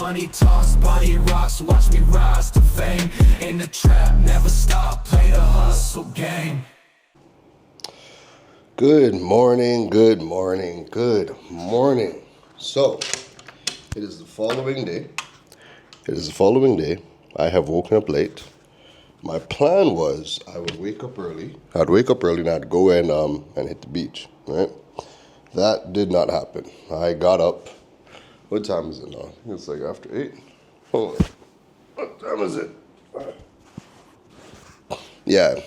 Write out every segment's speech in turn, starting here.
money toss, body rocks, watch me rise to fame. In the trap, never stop, play the hustle game. Good morning, good morning, good morning. So, it is the following day. I have woken up late. My plan was I would wake up early. I'd wake up early and I'd go and hit the beach, right? That did not happen. I got up. What time is it now? I think it's like after 8. Hold on. What time is it? Yeah.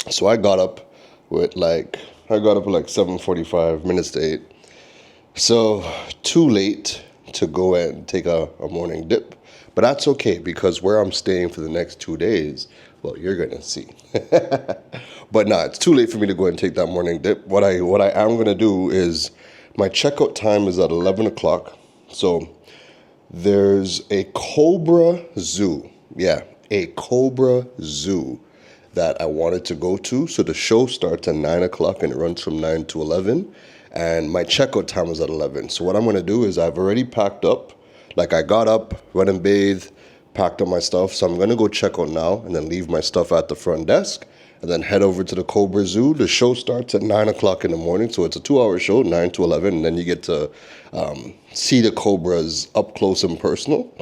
So I got up with like 7:45 minutes to 8. So too late to go and take a morning dip. But that's okay because where I'm staying for the next 2 days, well, you're gonna see. But nah, it's too late for me to go and take that morning dip. What I am gonna do is my checkout time is at 11 o'clock. So there's a Cobra Zoo. Yeah, a Cobra Zoo that I wanted to go to. So the show starts at 9 o'clock and it runs from 9 to 11. And my checkout time was at 11. So what I'm going to do is I've already packed up. Like I got up, went and bathed, packed up my stuff. So I'm going to go check out now and then leave my stuff at the front desk and then head over to the Cobra Zoo. The show starts at 9 o'clock in the morning. So it's a 2-hour show, 9 to 11. And then you get to see the cobras up close and personal.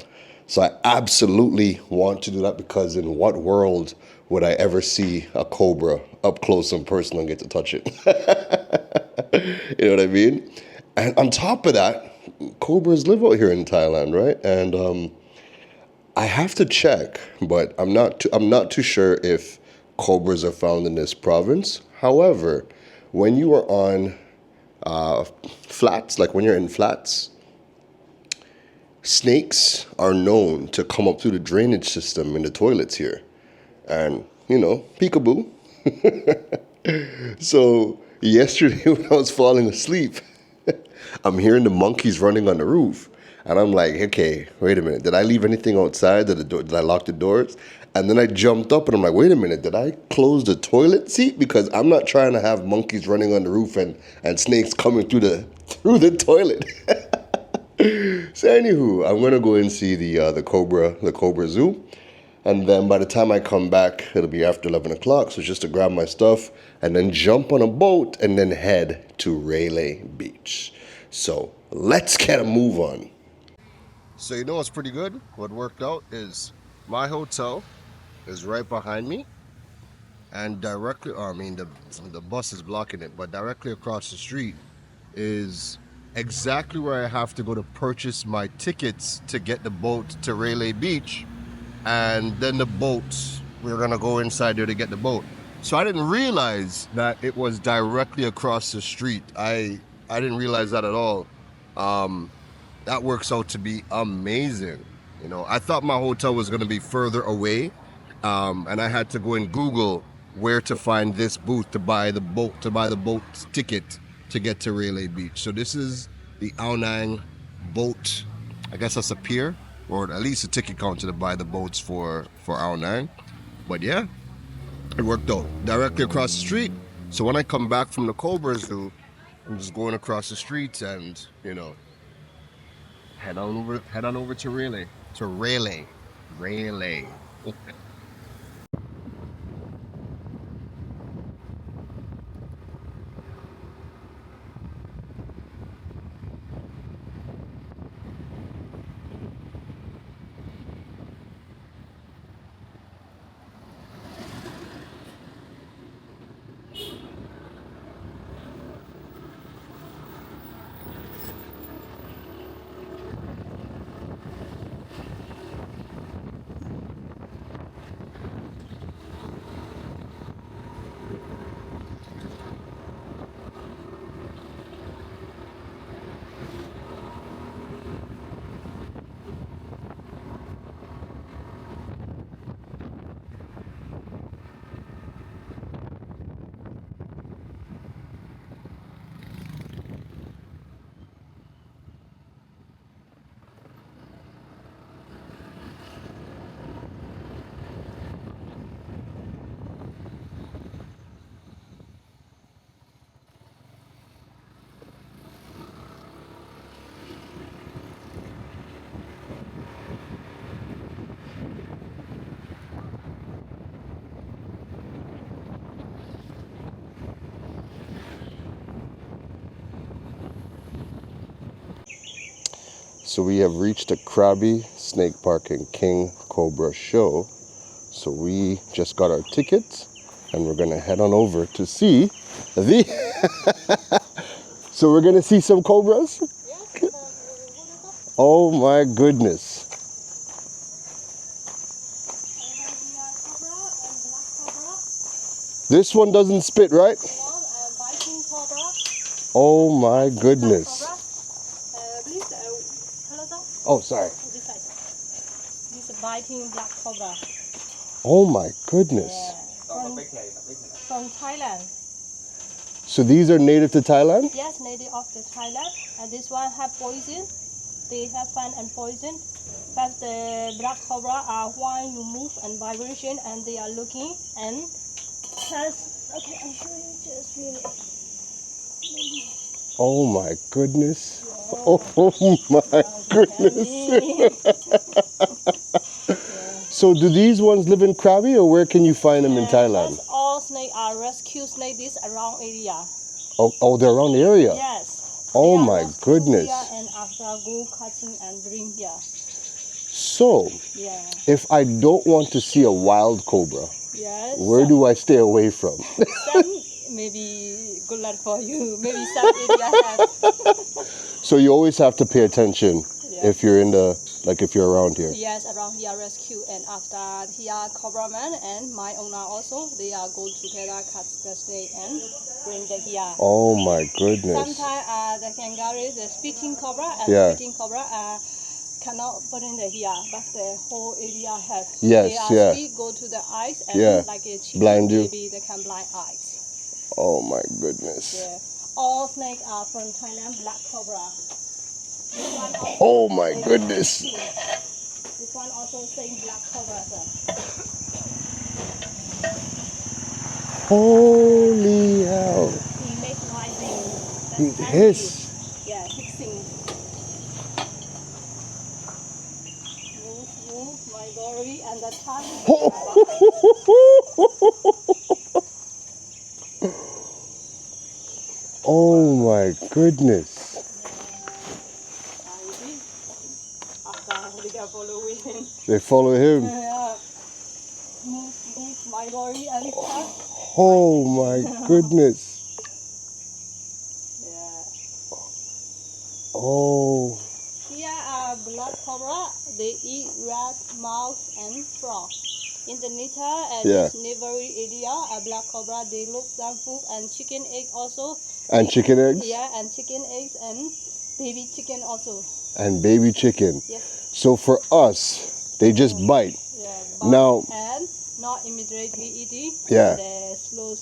So I absolutely want to do that because in what world would I ever see a cobra up close and personal and get to touch it? You know what I mean? And on top of that, cobras live out here in Thailand, right? And I have to check, but I'm not too sure if cobras are found in this province. However, when you are on flats, like when you're in flats, snakes are known to come up through the drainage system in the toilets here. And, peekaboo. So yesterday when I was falling asleep, I'm hearing the monkeys running on the roof. And I'm like, okay, wait a minute. Did I leave anything outside? Did I lock the doors? And then I jumped up and I'm like, wait a minute. Did I close the toilet seat? Because I'm not trying to have monkeys running on the roof and snakes coming through the toilet. So anywho, I'm gonna go and see the Cobra Zoo, and then by the time I come back, it'll be after 11 o'clock. So just to grab my stuff and then jump on a boat and then head to Railay Beach. So let's get a move on. So you know what's pretty good? What worked out is my hotel is right behind me, and directly, the bus is blocking it, but directly across the street is exactly where I have to go to purchase my tickets to get the boat to Railay Beach, and then the boats, we're gonna go inside there to get the boat. So I didn't realize that it was directly across the street. I didn't realize that at all. That works out to be amazing. I thought my hotel was gonna be further away, and I had to go and Google where to find this booth to buy the boat ticket to get to Railay Beach. So this is the Phra Nang boat. I guess that's a pier, or at least a ticket counter to buy the boats for Phra Nang. But yeah, it worked out. Directly across the street. So when I come back from the Cobra Zoo, I'm just going across the street and, head on over to Railay. Railay. So we have reached the Krabi Snake Park and King Cobra show. So we just got our tickets and we're gonna head on over to see the So we're gonna see some cobras? Oh my goodness. This one doesn't spit, right? Biting cobra. Oh my goodness. Please, Oh, sorry. this side. This is biting black cobra. Oh my goodness. From Thailand. So these are native to Thailand? Yes, native of the Thailand. And this one have poison. They have fun and poison. But the black cobra are while you move and vibration and they are looking and has, okay, I'll show you just really. Oh my goodness. Oh my goodness. So do these ones live in Krabi or where can you find them in Thailand? All snakes are rescue snakes this around area. Oh, they're around the area? Yes. Oh They are my rescue goodness. here and after go cutting and bring here. So, Yeah. if I don't want to see a wild cobra, Yes. where do I stay away from? Some maybe good luck for you. Maybe some area have. So you always have to pay attention Yeah. if you're in the, like if you're around here. Yes, around here rescue and after here cobra man and my owner also they are go together cut the snake and bring the here. Oh my goodness. Sometimes the kangaroo, the spitting cobra and Yeah. spitting cobra cannot put in the here, but the whole area has. Yes, they are yeah. Speed, go to the eyes and Yeah. like a chicken, Blind you. maybe they can blind eyes. Oh my goodness. Yeah. All snakes are from Thailand, black cobra. This one also Oh my same goodness. too. This one also same black cobra. Sir. Holy hell. He makes noising. He That's hiss. Yeah, hissing. Move, my glory, and the tongue. Oh my goodness. After they are following. They follow him. Yeah. Move, my glory, and tongue. Oh my goodness. Yeah. Oh. Here are black cobra. They eat rat, mouse, and frog. In the nature and Yeah. this neighboring area, a black cobra they look some food and chicken egg also. And chicken eggs? Yeah, and chicken eggs and baby chicken also. And baby chicken. Yes. So for us, they just bite. Yeah. Now- and not immediately eating. Yeah. They slow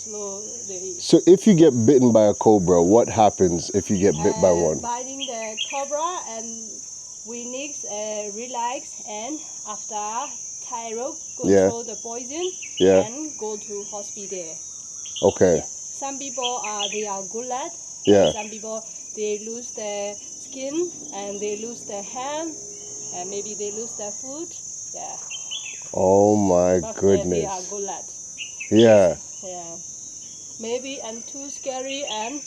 they eat. So if you get bitten by a cobra, what happens if you get bit by And one? biting the cobra and we need relax and after thyroid control the poison Yeah. and go to hospital. Okay. Yeah. Some people they are good at. Yeah. Some people they lose their skin and they lose their hand and maybe they lose their food. Yeah. Oh my But they goodness. are good at. Yeah. Yeah. Maybe and too scary and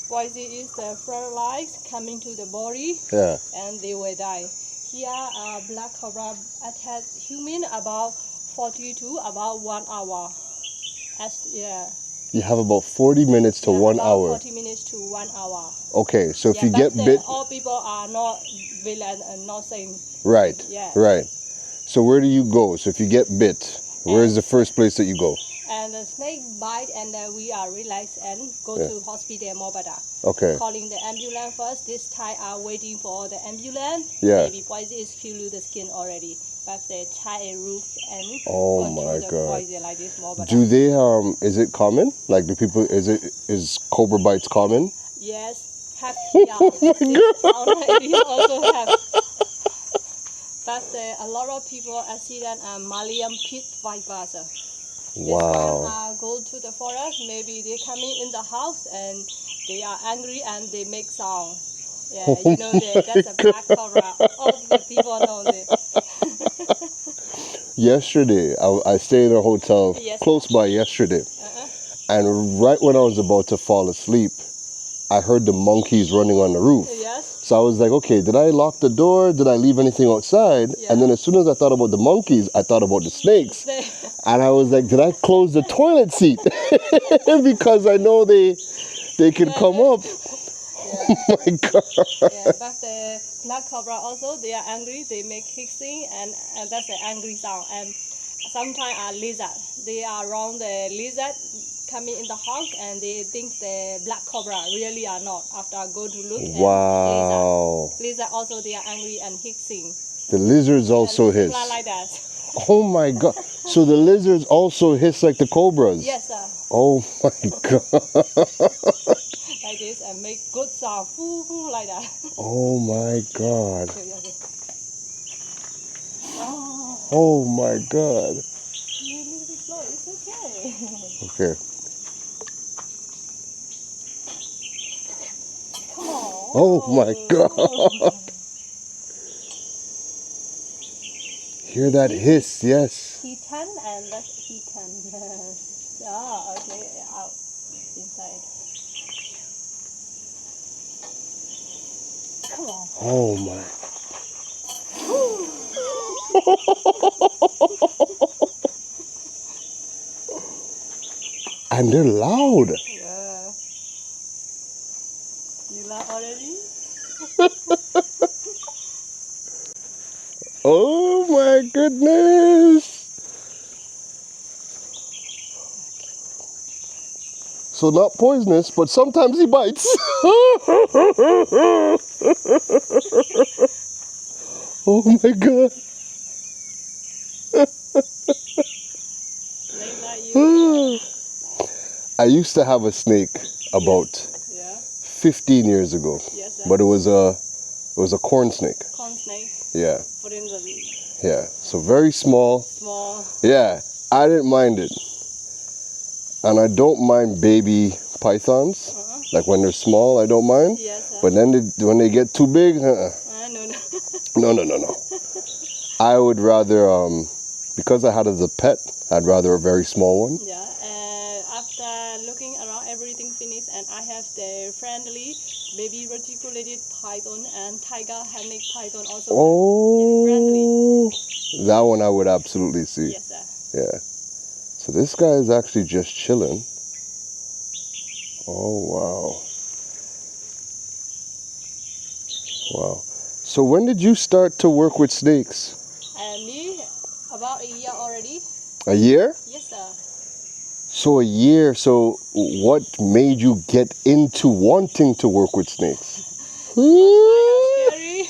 poison is the fertilize coming to the body Yeah. and they will die. Here black cobra attack human about 40 to about 1 hour. Yeah. You have about 40 minutes to Yeah, 1 about hour. 40 minutes to 1 hour. Okay, so if Yeah, you but get bit, all people are not villain and not same. right, Yeah. right. So where do you go? So if you get bit, where is the first place that you go? And the snake bite and then we are relaxed and go Yeah. to hospital Mobada. Okay, Calling the ambulance first. This Thai are waiting for the ambulance. Yeah. Maybe poison is kill the skin already. But they tie a roof and Oh control my the God. poison like this Mobada. do they is it common? Like do people, is cobra bites common? Yes, have here. This already also have. But a lot of people accident Malian pit vipers. This Wow. one go to the forest, maybe they coming in the house and they are angry and they make sound. Yeah, you know that's a black cobra. All the people know that. Yesterday, I stayed in a hotel Yes. close by yesterday. Uh-uh. And right when I was about to fall asleep, I heard the monkeys running on the roof. Yes. So I was like, okay, did I lock the door? Did I leave anything outside? Yeah. And then as soon as I thought about the monkeys, I thought about the snakes. And I was like, did I close the toilet seat? Because I know they could come up. Oh my God. Yeah, but the Black Cobra also, they are angry. They make hissing and that's the angry sound. And sometimes a lizard. They are around the lizard coming in the house and they think the Black Cobra really are not. After I go to look and Wow. lizard also they are angry and hissing. The lizards also and hiss. fly like that. Oh my God. So the lizards also hiss like the cobras? Yes, sir. Oh my God. Like this and make good sound. Foo, foo, like that. Oh my God. Okay. Oh, Oh my God. really slow. It's okay. Okay. Come on. Oh my God. Hear that hiss, yes. He10 and that's He10. Ah, okay, out inside. Come on. Oh my. And they're loud. Yeah. You laugh already? Oh my goodness. So not poisonous, but sometimes he bites. Oh my God. Snake like you? I used to have a snake about Yeah. 15 years ago, Yes, sir. but it was a corn snake. Corn snake. Yeah, Put in the yeah. So very small. small. Yeah, I didn't mind it. And I don't mind baby pythons. Like when they're small, I don't mind. Yes, sir. But then when they get too big, No. no. I would rather, because I had it as a pet, I'd rather a very small one. Yeah, after looking around everything finished and I have the friendly baby reticulated python and tiger handling python also. Oh, Friendly. that one I would absolutely see. Yes, sir. Yeah. So this guy is actually just chilling. Oh, wow. Wow. So when did you start to work with snakes? And me, about a year already. A year? Yes, sir. So a year. So what made you get into wanting to work with snakes? Scary.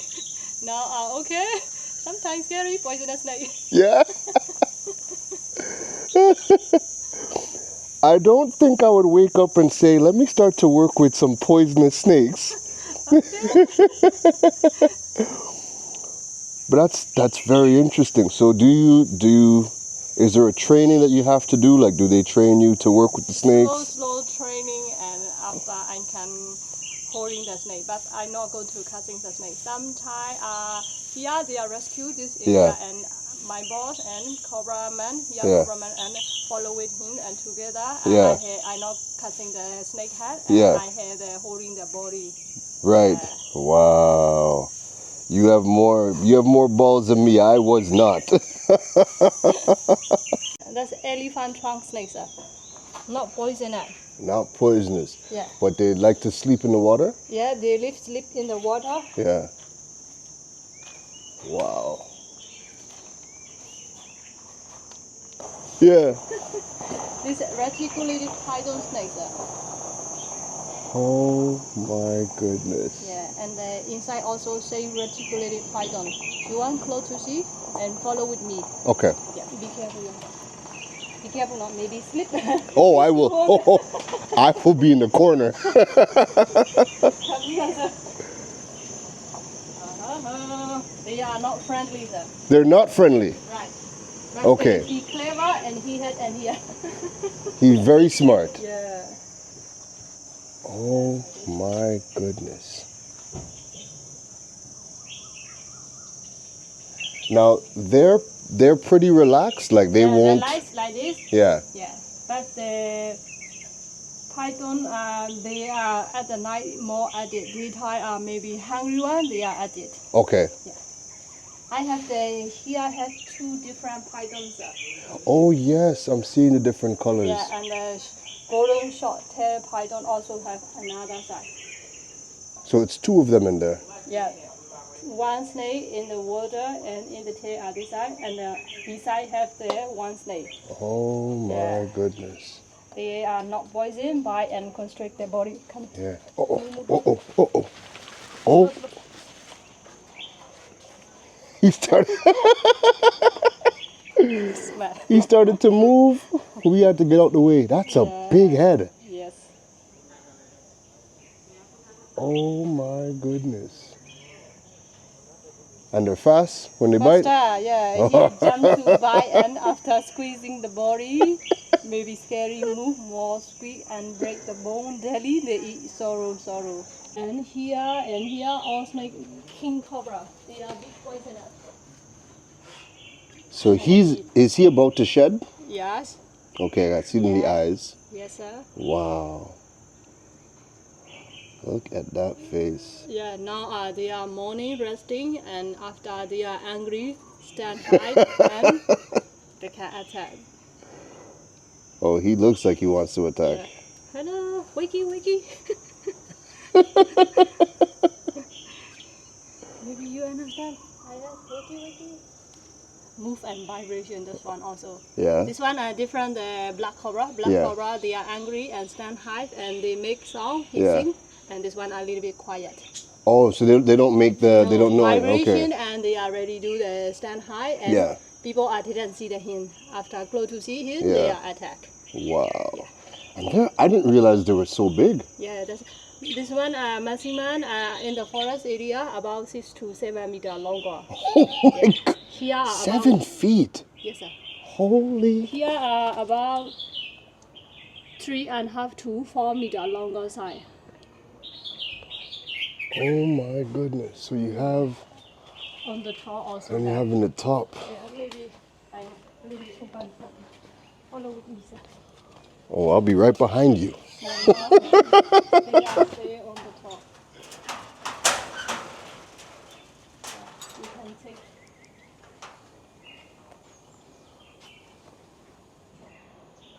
Now, okay. Sometimes scary, poisonous snake. Yeah. I don't think I would wake up and say, let me start to work with some poisonous snakes. But that's very interesting. So is there a training that you have to do? Like, do they train you to work with the snakes? Slow training and after I can holding the snake, but I not go to catching the snake. Sometimes here they are rescue this area and my boss and Cobra man, Cobra man and follow with him and together I not catching the snake head and I had holding the body. Right. Yeah. Wow. You have more balls than me. I was not. That's elephant trunk snakes, sir. Not poisonous. Not poisonous. Yeah. But they like to sleep in the water? Yeah, they sleep in the water. Yeah. Wow. Yeah. This reticulated python snakes, sir. Oh my goodness. Yeah, and the inside also say reticulated python. You want close to see and follow with me. Okay. Yeah, be careful. Be careful, not maybe slip. Oh, I will. Oh, I will be in the corner. They are not friendly, sir. They're not friendly. Right. But Okay. He clever and he had and here. He's very smart. Yeah. Oh my goodness. Now they're pretty relaxed, like they won't. Relax like this. Yeah. Yeah. But the python, they are at the night more active. Daytime, maybe hungry one, they are active. Okay. I have here I have two different pythons. Oh yes, I'm seeing the different colors. Yeah, and the golden short tail python also have another side. So it's two of them in there. Yeah, one snake in the water and in the tail at this side, and beside have the one snake. Oh my Yeah. goodness. They are not poisoned by and constrict their body. Come. Yeah. Oh. Oh. He started. Smell. He started to move. We had to get out the way. That's a big head. Yes. Oh my goodness. And they're fast when they bite? Yeah, he jump to bite, and after squeezing the body, maybe scary move, more squeak and break the bone daily, they eat sorrow. And here all snake King Cobra, they are big poisonous. So is he about to shed? Yes. Okay, I see it in the eyes. Yes, sir. Wow. Look at that face. Yeah, now they are morning resting, and after they are angry, stand high and they can attack. Oh, he looks like he wants to attack. Yeah. Hello, wakey. Maybe you understand. Wakey. Move and vibration, this one also. Yeah. This one are different, the Black Cobra. Cobra, they are angry and stand high and they make sound, hissing. And this one are a little bit quiet. Oh, so they don't make the, they don't know it. Vibration, Okay. and they are ready to do the stand high. And people didn't see the hint. After close to see him, they are attack. Wow. And I didn't realize they were so big. Yeah, this one maximum in the forest area about 6 to 7 meters longer. Oh my God. Here are 7 feet. Yes, sir. Holy. Here are about 3.5 to 4 meters longer side. Oh my goodness. So you have On the top also. and you have in the top. Yeah, maybe I open. Follow me, sir. Oh, I'll be right behind you. They are stay on the top. You can take.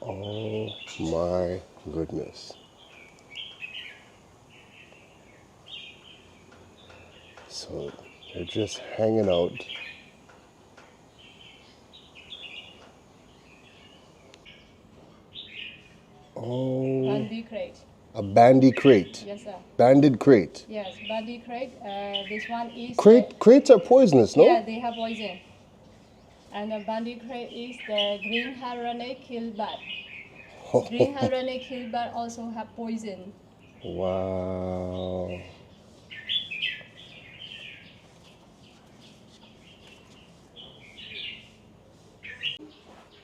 Oh my goodness. So they're just hanging out. Oh, Bandy crate. a bandy crate. Yes, sir. Banded crate. Yes, bandy crate. This one is. Crates are poisonous, no? Yeah, they have poison. And the bandy crate is the green Railay killbird. Green Railay killbird also have poison. Wow.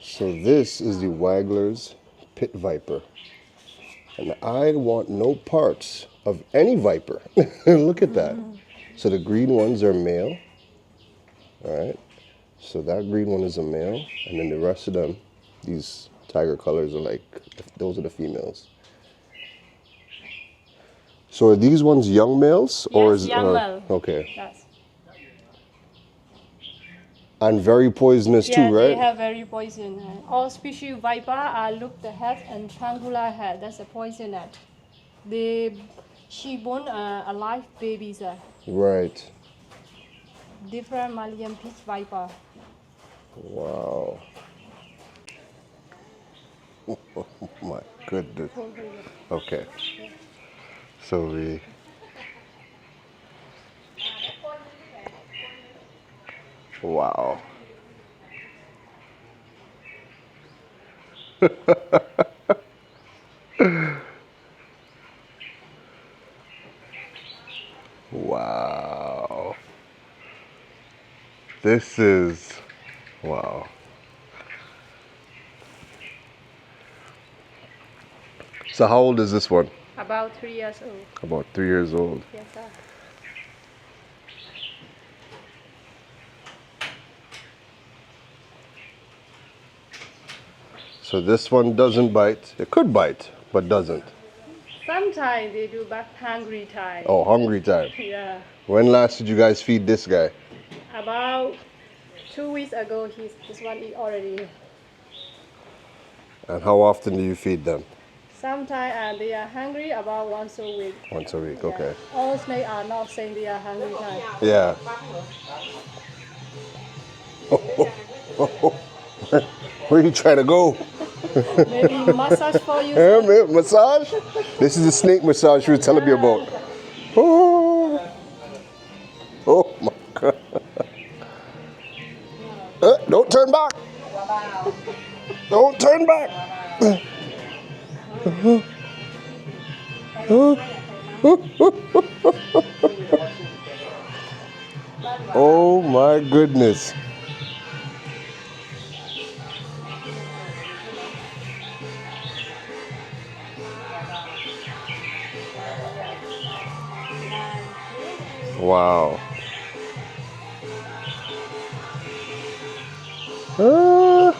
So this is the Waggler's pit viper. And I want no parts of any viper. Look at that. So the green ones are male. All right. So that green one is a male. And then the rest of them, these tiger colors are like, those are the females. So are these ones young males? Or Yes, is young male. Okay. Yes. And very poisonous Yeah, too, right? they have very poison. All species viper look the head and triangular head. That's a poison net. She born alive babies. Right. Different Malian pitch viper. Wow. Oh my goodness. Okay. So we. Wow. Wow. This is, wow. So how old is this one? About 3 years old. About 3 years old. Yes, sir. So this one doesn't bite. It could bite, but doesn't. Sometimes they do back hungry time. Oh, hungry time. Yeah. When last did you guys feed this guy? About 2 weeks ago, this one is already. And how often do you feed them? Sometimes they are hungry about once a week. Once a week, Yeah. okay. All snakes are not saying they are hungry time. Yeah. Where are you trying to go? Maybe massage for you. Massage? This is the snake massage you were telling me about. Oh, oh my God. Don't turn back. Don't turn back. Oh my goodness. Wow. Ah.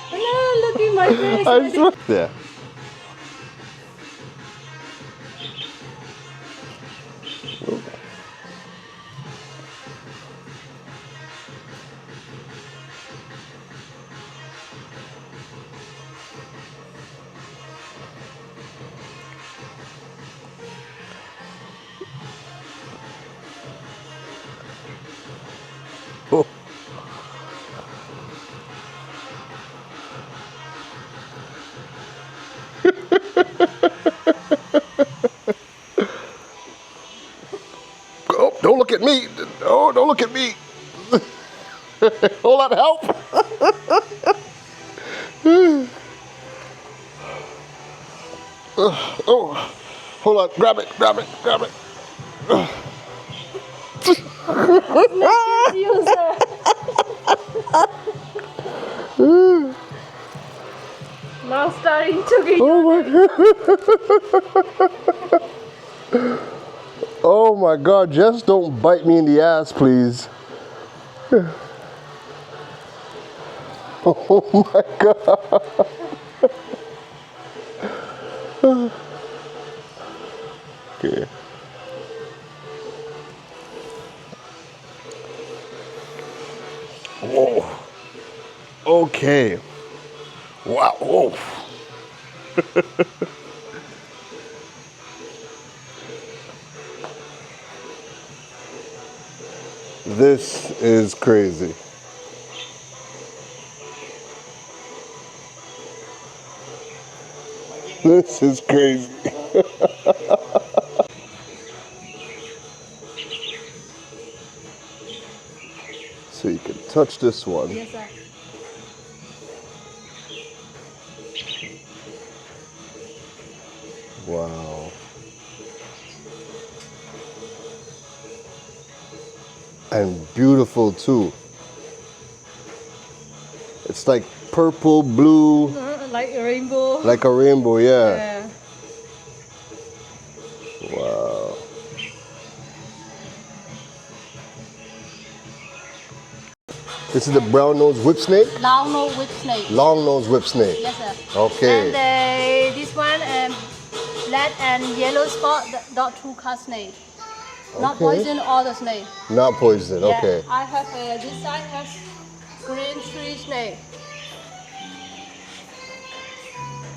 Hello, look at my face. I swear. Yeah. Oh. Oh, don't look at me. Oh, don't look at me. Hold on, help. Oh, hold on. Grab it, grab it, grab it. You, sir. Now starting to get. Oh my God. Oh my God, just don't bite me in the ass, please. Oh my God. Okay. Whoa. Okay. Wow. Whoa. This is crazy. This is crazy. So you can touch this one. Yes, sir. Wow. And beautiful too. It's like purple, blue. Like a rainbow. Like a rainbow, yeah. Yeah. Wow. This is the brown-nosed whip snake? Long nose whip snake. Long-nosed whip snake. Yes, sir. Okay. And this one, black and yellow spot, dot true cut snake. Not Okay. poison all the snake. Not poison, Yeah, okay. I have this side has green tree snake.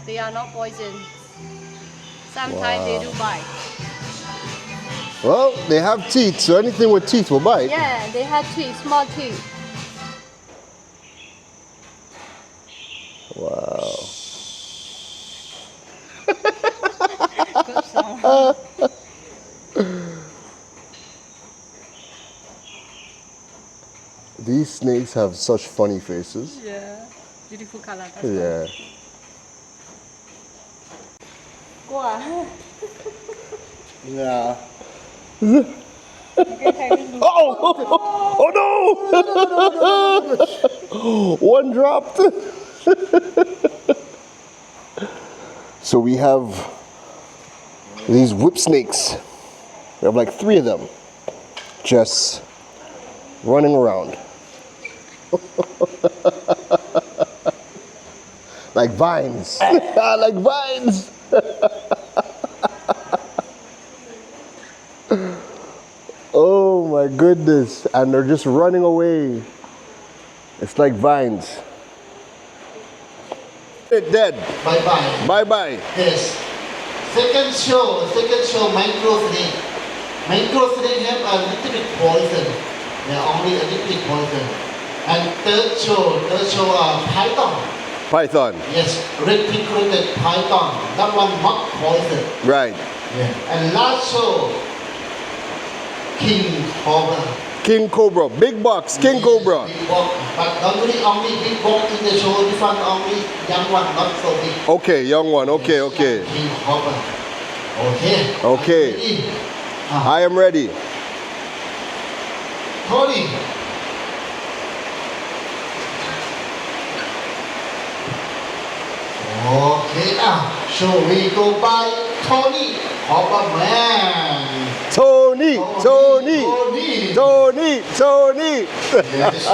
They are not poison. Sometimes they do bite. Well, they have teeth, so anything with teeth will bite. Yeah, they have teeth, small teeth. Wow. Good sound. These snakes have such funny faces. Yeah, beautiful color. Yeah. Go on. Yeah. Okay, thank you. Oh! Oh no! One dropped. So we have these whip snakes. We have like 3 of them just running around. Like vines. Like vines. Oh my goodness. And they're just running away. It's like vines. It's dead. Bye-bye. Bye-bye. Yes. Second show, mangrove snake. Mangrove snake have a little bit poison. They are only a little bit poison. And third show, python. Python. Yes, reticulated python. That one not poison. Right. Yeah. And last show, King Cobra. King Cobra. Big box. King Cobra. Big box. But only big box in the show. This one only young one, not so big. Okay, young one. Okay, okay. King Cobra. Okay. Okay. I am ready. Tony. Okay, so we go by Tony, Cobra man. Tony. Tony. Tony. Tony. Tony. Yes.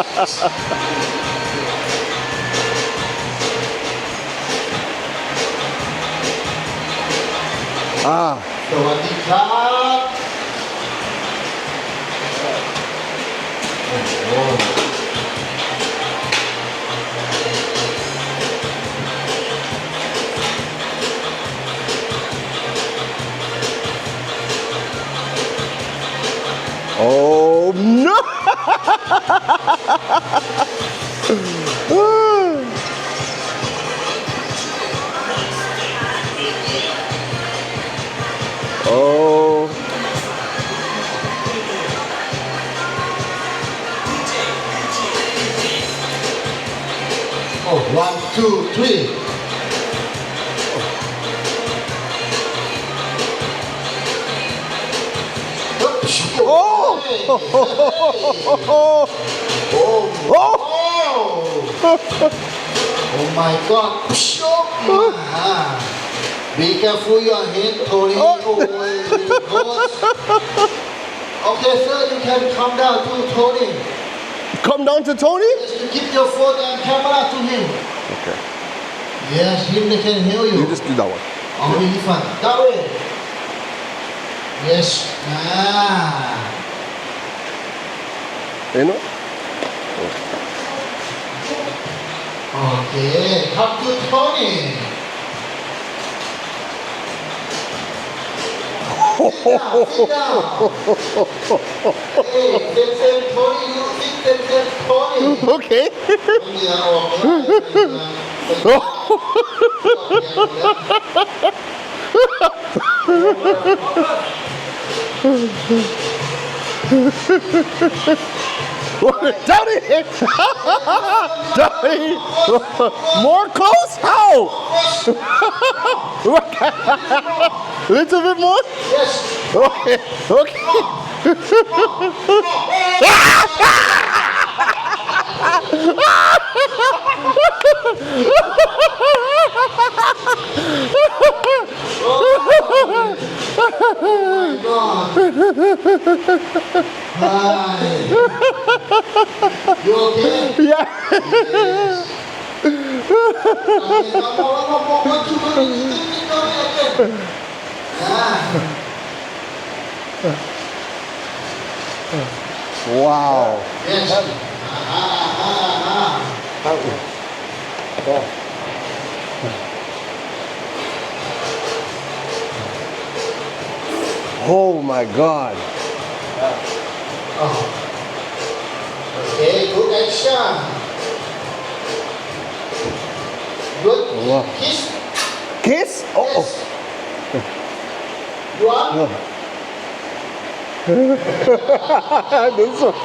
Ah. สวัสดีครับโอ้โห Oh no! Oh. Oh, 1, 2, 3. Oh! Oh my God! Be careful your head, Tony. Okay, sir, you can come down to Tony. Come down to Tony? Just give your phone and camera to him. Okay. Yes, him can hear you. You just do that one. Only this one. That way. Yes. You know? Okay, come to Tony. Sit down. Hey, same Tony, you think same Tony. Okay. Tony! Tony! More close? How? Little bit more? Yes. Okay. Okay. Hi. You okay? Yeah. Yes. Wow. Yes. Oh my God. Okay, good action. Good. Wow. Kiss. Kiss? Oh. Yes. You want? This one.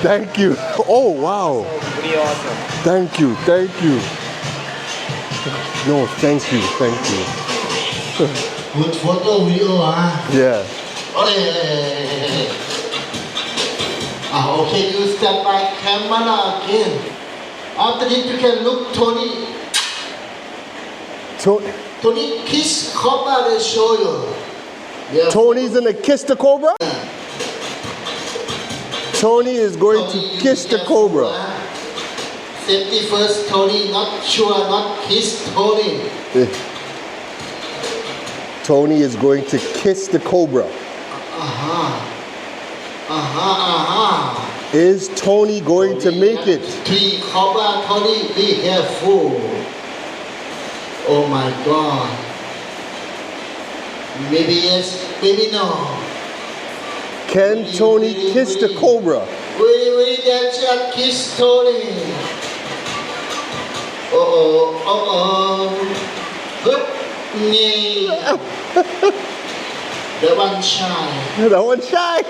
Thank you. Oh wow. Pretty awesome. Thank you. Thank you. No, thank you. Thank you. Good photo video, Yeah. Okay, you stand by camera again. After this, you can look Tony Tony kiss cobra they show you. Yeah. Tony's gonna kiss the cobra? Tony is going to kiss the cobra. Safety first, Tony. Not sure, not kiss Tony. Tony is going to kiss the cobra. Is Tony going to make it? Three cobra, Tony. Be careful. Oh my God. Maybe yes, maybe no. Can Tony kiss the cobra? Very dangerous kiss Tony. Good. The one shy. The one shy.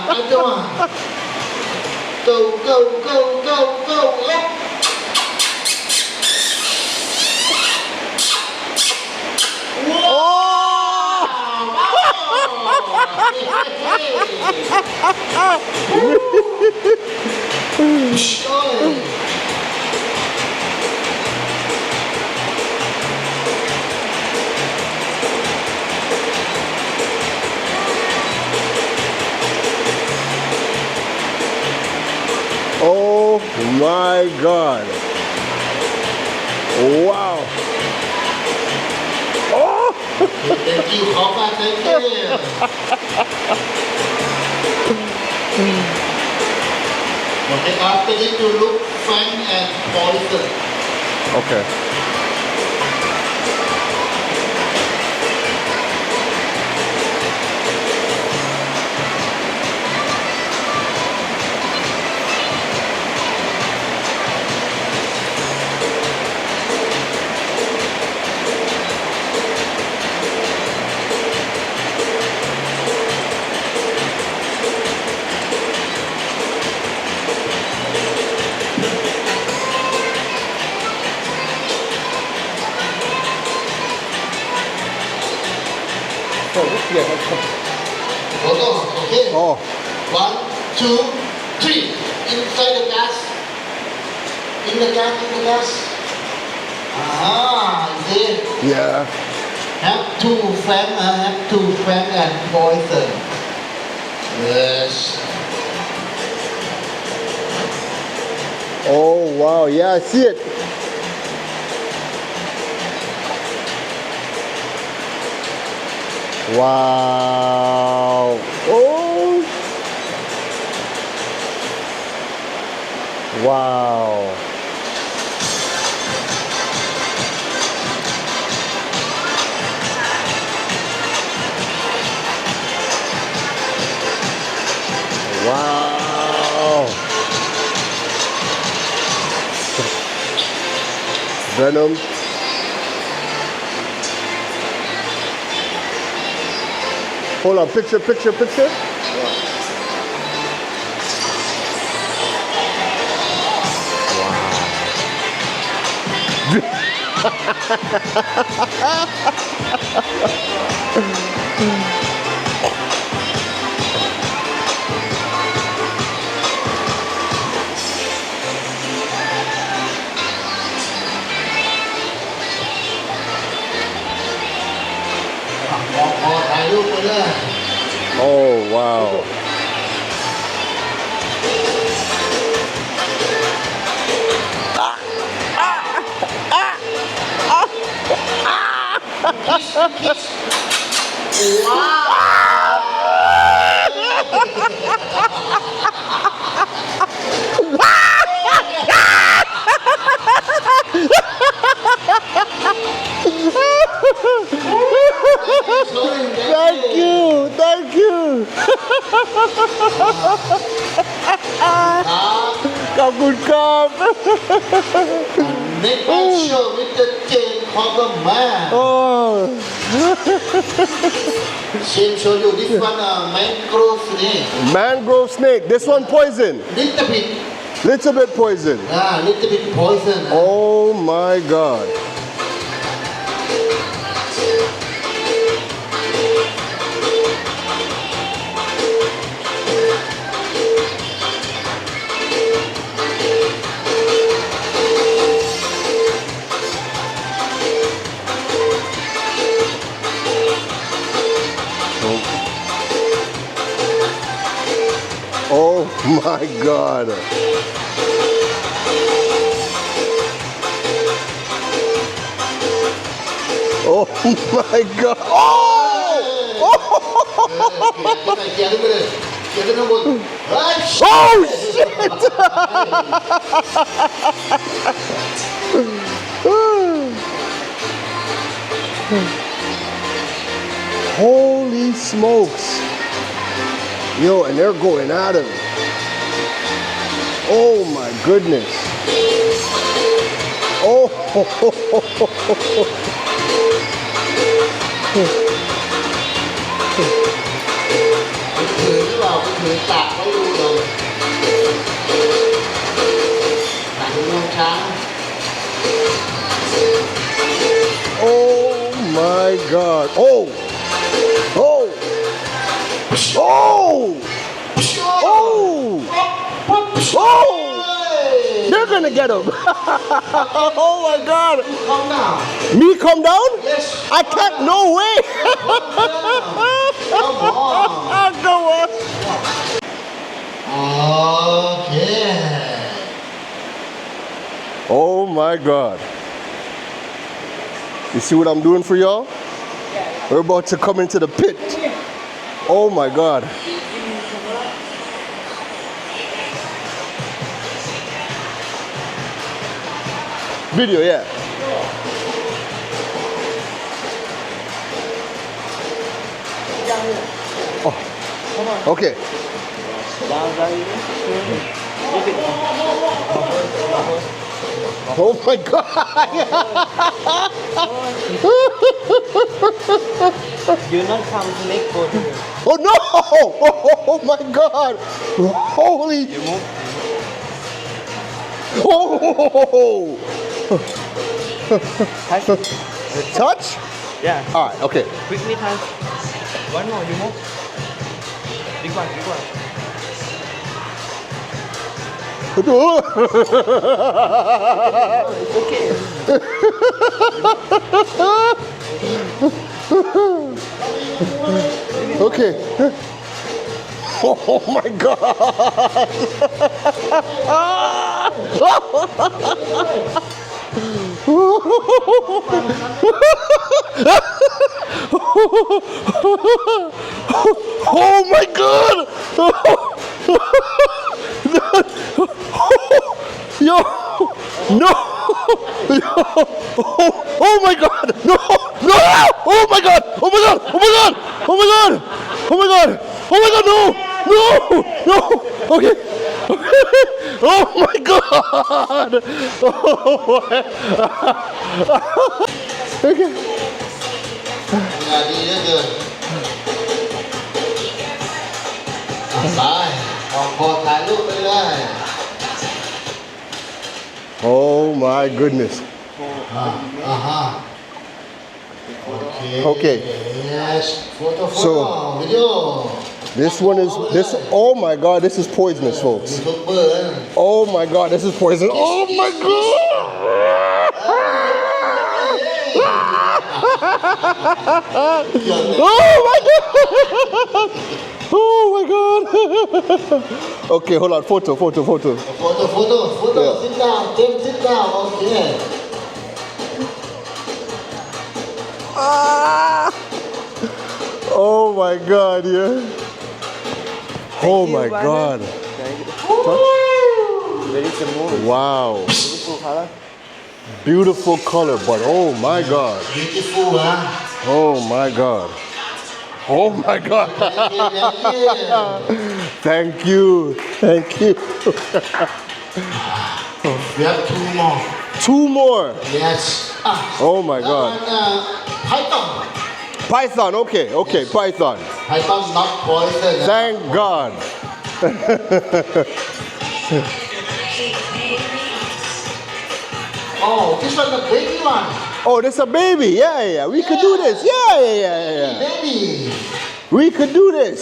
Other one. Go, go, go, go, go. Up. Oh my God. Wow. Oh! Thank you, Papa. Thank you. Okay, after this you look fun and poison. Okay. Okay. Oh. 1, 2, 3. Inside the gas. In the gas. See? Yeah. Have two fan and poison. Yes. Oh wow. Yeah, I see it. Wow. Oh. Wow. Wow. Venom. Hold on, picture. Oh wow. Thank you. Cảm ơn con. Make sure with the King Cobra man. Oh. She'll show you this one mangrove snake. Mangrove snake. This one poison. Little bit poison. Little bit poison. Oh my God. my God. Oh my God. Oh! Oh shit! Holy smokes. Yo, and they're going at him. Oh my goodness. Oh. ถือหรือเปล่าถือตักไว้ดูเลยตักดูช้าง Oh my God. Oh. Oh. Oh. Oh. Oh. They're gonna get him. Oh my God. เข้าหน้า Me come down? Yes. I can't. No way. Come on. Go on. Okay. Oh my God. You see what I'm doing for y'all? We're about to come into the pit. Oh my God. Video, yeah. Oh. Okay. Oh my God. You not come snake photo. Oh no! Oh my God! Holy! You move. Oh! Touch. Touch? Yeah. All right. Okay. Quickly touch. One more. You move. Big one. Big one. It's okay. Okay. Oh my God! Oh my God! Yo! No! Oh my God! No! No! Oh my God! Oh my God! Oh my God! Oh my God! Oh my God! Oh my God! No! No! No! Okay. Oh my God! Oh my. Okay. งานดีเหลือเกินไปออกพอถ่ายรูปไปเลย Oh my goodness. Okay. Yes. Photo. So- Video. This one is this. Oh my God! This is poisonous, folks. ยูทูบเบอร์นะ Oh my God! This is poison. Oh my God! Oh my God! Oh my God! Okay, hold on. Photo. Photo. Yeah. Sit down. Sit down. Okay. Ah! Oh my God! Yeah. Oh you, my brother. God! Very smooth. Wow! Beautiful color. Beautiful color, but oh my God! Beautiful, huh? Oh my God! Oh my God! Thank you. Thank you. We have two more. Two more. Yes. Oh my God. Python. Python. Okay. Python. Python not poison. Thank God. Oh, this one the baby one. Oh, this a baby. Yeah. We could do this. Yeah. Baby. We could do this.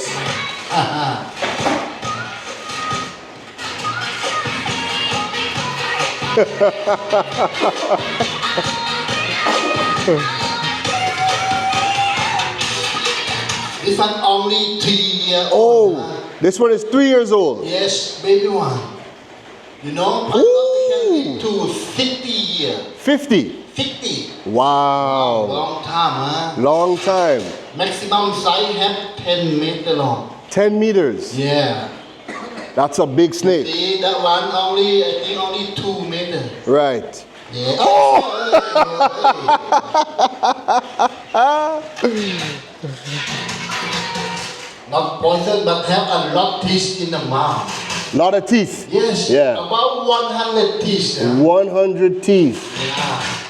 This one only 3 years Oh. old. This one is 3 years old. Yes, baby one. You know, python they can live to 50 years. 50. 50. Wow. Long time, huh? Long time. Maximum size have 10 meter long. 10 meters. Yeah. That's a big snake. See, that one only, I think only 2 meters. Right. Yeah. Oh! Not poison, but have a lot of teeth in the mouth. Lot of teeth. Yes. Yeah. About 100 teeth. 100 teeth. Yeah.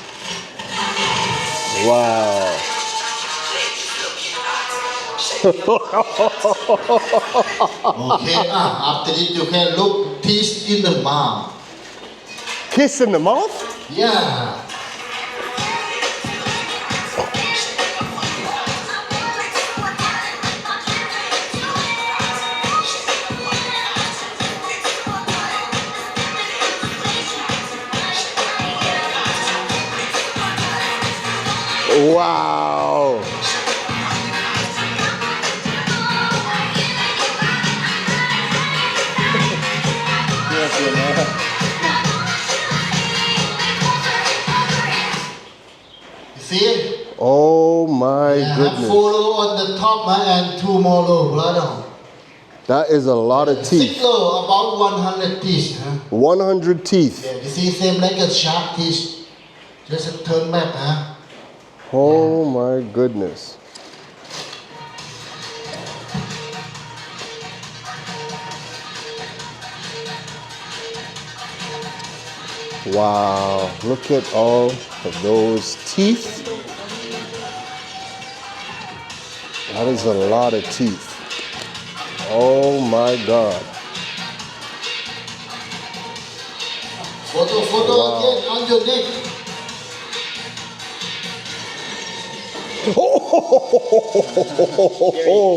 Wow. Okay. After this, you can look teeth in the mouth. Kiss in the mouth? Yeah. Wow. You see? Oh my Yeah, goodness. 4 row on the top and 2 more row brother. That is a lot of 6 teeth. row, about 100 teeth. 100 teeth. Yeah, you see, same like a sharp teeth. Just turn back, huh? Oh my goodness. Wow, look at all of those teeth. That is a lot of teeth. Oh my God. Photo Wow. again on your neck.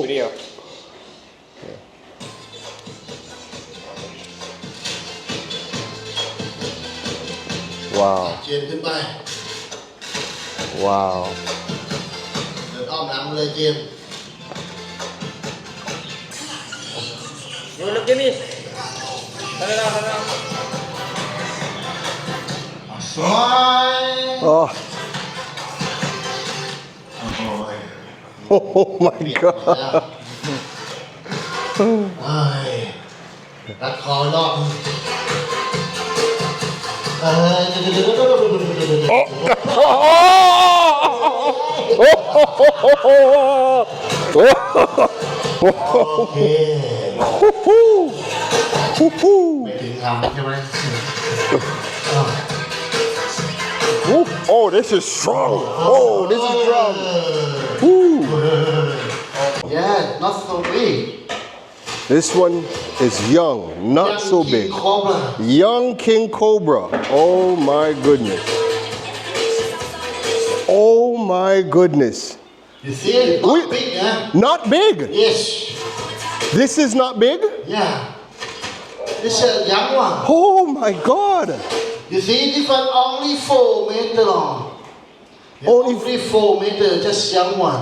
Video. Wow, เจมส์ขึ้นไป wow. เดินอ้อมหลังเลยเจมส์ You look at me. Turn it on, turn it on. สวย Oh, โอ้ย oh my God. เอ้ยรัดคอรอบเอ้ยเดี๋ยวโอเคไม่ถึงคำใช่ไหม Oh, this is strong. Oh, this is strong. Woo. Yeah, not so big. This one is young, not so big. King Cobra. Young King Cobra. Oh my goodness. Oh my goodness. You see it? Not Wait. big, huh? Not big. Yes. This is not big. Yeah. This is a young one. Oh my God. You see, this one only 4 meter long. Yeah, Only- only 4 meter, just young one.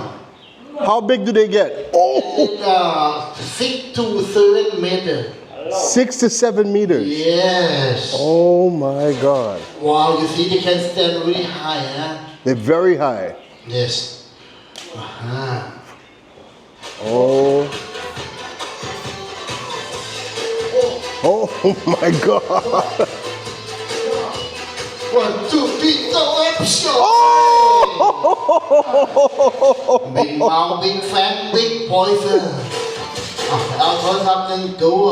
How big do they get? Oh, And, 6 to 7 meter. 6 to 7 meters. Yes. Oh my God. Wow, you see, they can stand really high, huh? They're very high. Yes. Uh-huh. Oh. Oh my God. 1, 2, 3, go up, shot. Big mouth, big fan, big poison. เอาโทรศัพท์หนึ่งตัว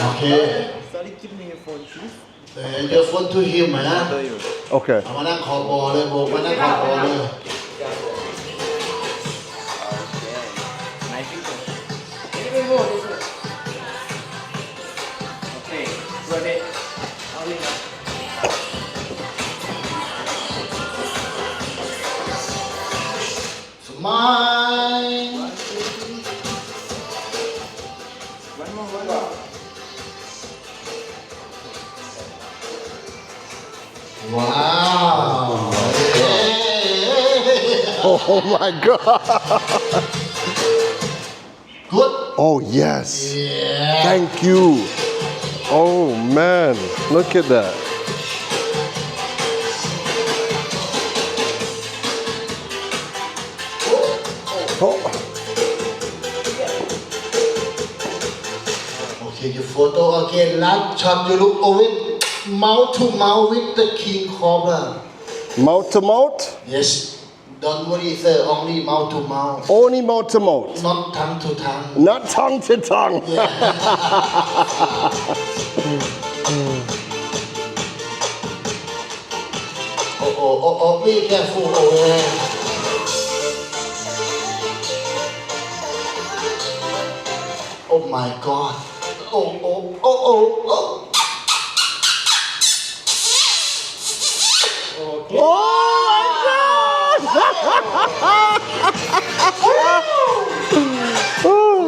โอเค Sorry, give me your phone, please. เดี๋ยว phone to him นะ Show you. Okay. เอามานั่งขอบบอเลยโบกมานั่งขอบบอเลย Nice picture. Give me more, this one. Okay, rotate. Only now. Smile. One more. Wow. Oh my God. Oh, yes. Yeah. Thank you. Oh, man. Look at that. Oh. Okay, your photo again. Last shot, you look Owen, mouth to mouth with the King Cobra. Mouth to mouth? Yes. Don't worry, sir. Only mouth to mouth. Only mouth to mouth. Not tongue to tongue. Not tongue to tongue. Oh, be careful, Owen. Oh my God. Oh.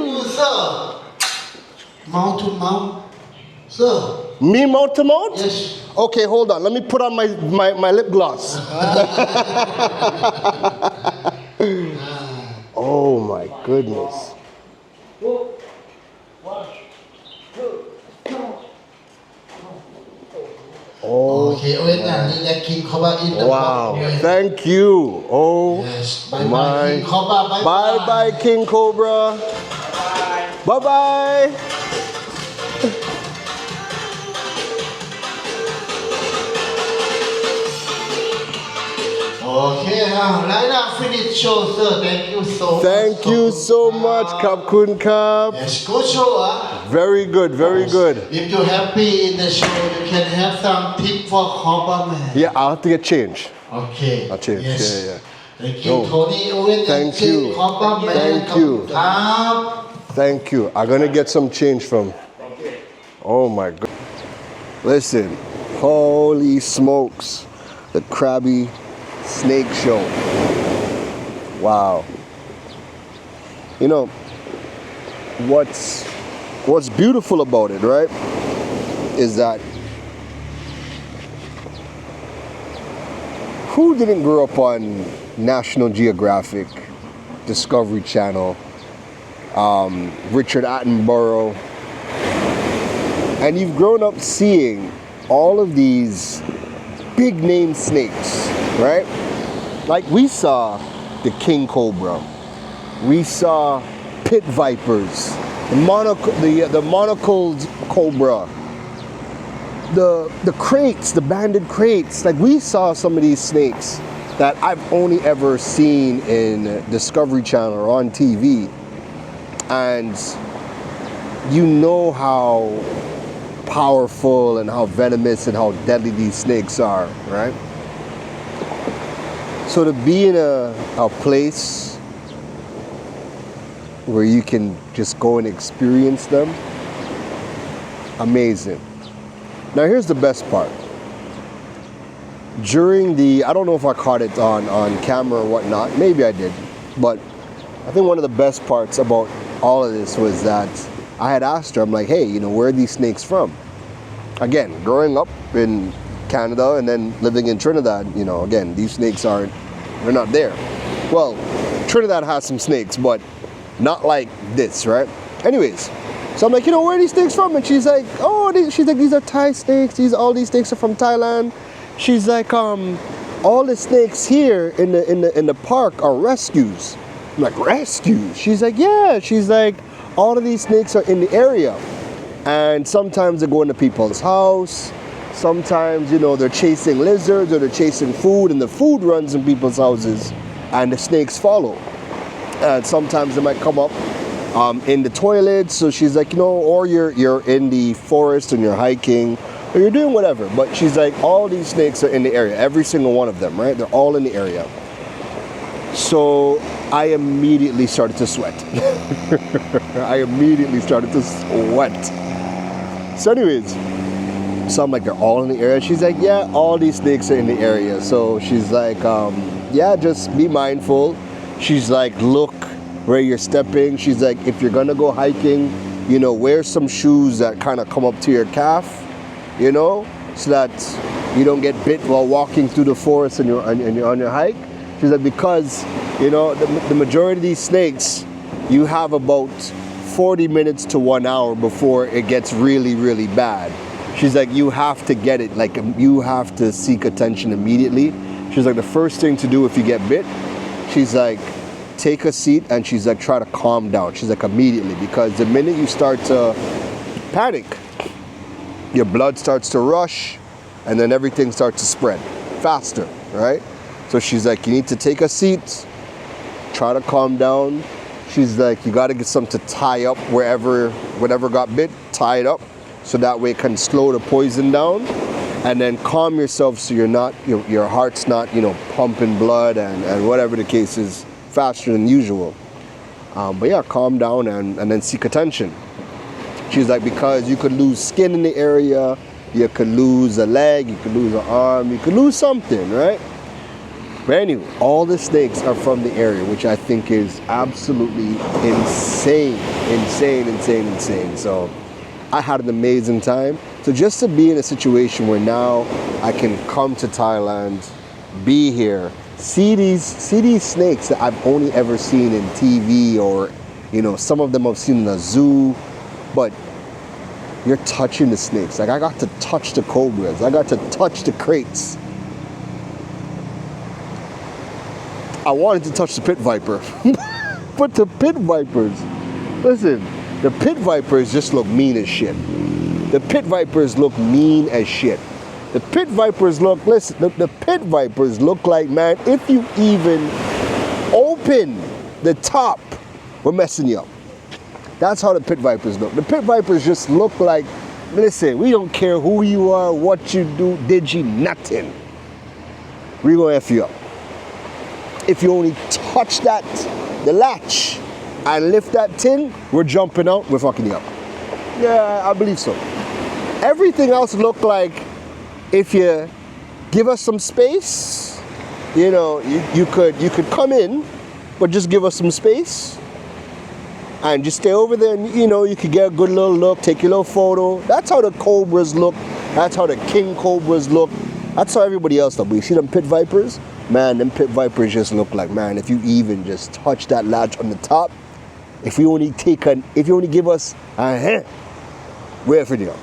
You, sir. Mouth to mouth. Sir. Me mouth to mouth? Yes. Okay, hold on. Let me put on my lip gloss. Oh my goodness. Oh. Okay, Owen, that King Cobra in the Wow. box. Thank you. Oh Yes. Bye my. bye, King Cobra. Bye bye, King Cobra. Bye bye. Okay, right now finish show, sir. Thank you so much. Thank you so much, Kap Kun Kap. Yes, good show, Very good, very good. If you're happy in the show, you can have some tip for Cobra man. Yeah, I'll have to get change. Okay. I'll change. Yes. Yeah. Thank you, No. Tony. Owen, Thank you. Cobra man. Thank you. Up. Thank you. I'm gonna get some change from. Oh my god. Listen, holy smokes. The Krabi Snake Show. Wow. You know, what's beautiful about it, right? Is that who didn't grow up on National Geographic, Discovery Channel, Richard Attenborough, and you've grown up seeing all of these big name snakes, right? Like we saw the King Cobra, we saw pit vipers, the monocled cobra, the crates, the banded crates. Like we saw some of these snakes that I've only ever seen in Discovery Channel or on TV, and you know how powerful and how venomous and how deadly these snakes are, right? So to be in a place where you can just go and experience them, amazing. Now here's the best part. During I don't know if I caught it on camera or whatnot, maybe I did, but I think one of the best parts about all of this was that I had asked her, I'm like, hey, you know, where are these snakes from? Again, growing up in Canada and then living in Trinidad, you know, again, these snakes they're not there. Well, Trinidad has some snakes, but not like this, right? Anyways, so I'm like, you know, where are these snakes from? And she's like, she's like, these are Thai snakes. All these snakes are from Thailand. She's like, all the snakes here in the park are rescues. I'm like, rescues? She's like, yeah. She's like, all of these snakes are in the area. And sometimes they go into people's house. Sometimes, you know, they're chasing lizards or they're chasing food and the food runs in people's houses and the snakes follow. And sometimes they might come up in the toilet. So she's like, you know, or you're in the forest and you're hiking or you're doing whatever. But she's like, all these snakes are in the area, every single one of them, right? They're all in the area. So I immediately started to sweat. So anyways, so I'm like, they're all in the area? She's like, yeah, all these snakes are in the area. So she's like, yeah, just be mindful. She's like, look where you're stepping. She's like, if you're gonna go hiking, you know, wear some shoes that kind of come up to your calf, you know, so that you don't get bit while walking through the forest and you're on your hike. She's like, because, you know, the majority of these snakes, you have about 40 minutes to 1 hour before it gets really, really bad. She's like, you have to get it, like you have to seek attention immediately. She's like, the first thing to do if you get bit, she's like, take a seat, and she's like, try to calm down. She's like, immediately, because the minute you start to panic, your blood starts to rush, and then everything starts to spread faster, right? So she's like, you need to take a seat, try to calm down. She's like, you got to get something to tie up whatever got bit, tie it up, so that way it can slow the poison down, and then calm yourself so you're not, your heart's not, pumping blood and whatever the case is faster than usual. But yeah, calm down and then seek attention. She's like, because you could lose skin in the area, you could lose a leg, you could lose an arm, you could lose something, right? But anyway, all the snakes are from the area, which I think is absolutely insane. So I had an amazing time. So just to be in a situation where now I can come to Thailand, be here, see these snakes that I've only ever seen in TV, or some of them I've seen in a zoo, but you're touching the snakes. Like, I got to touch the cobras, I got to touch the crates. I wanted to touch the pit viper, but the pit vipers, listen, the pit vipers just look mean as shit. The pit vipers look mean as shit. The pit vipers look, listen, the pit vipers look like, man, if you even open the top, we're messing you up. That's how the pit vipers look. The pit vipers just look like, listen, we don't care who you are, what you do, did you, nothing. We're gonna F you up. If you only touch the latch, and lift that tin, we're jumping out, we're fucking you up. Yeah, I believe so. Everything else look like, if you give us some space, you could come in, but just give us some space, and just stay over there, and you could get a good little look, take your little photo. That's how the cobras look. That's how the king cobras look. That's how everybody else look. But you see them pit vipers? Man, them pit vipers just look like, man, if you even just touch that latch on the top, if you only give us a hand, we're for you.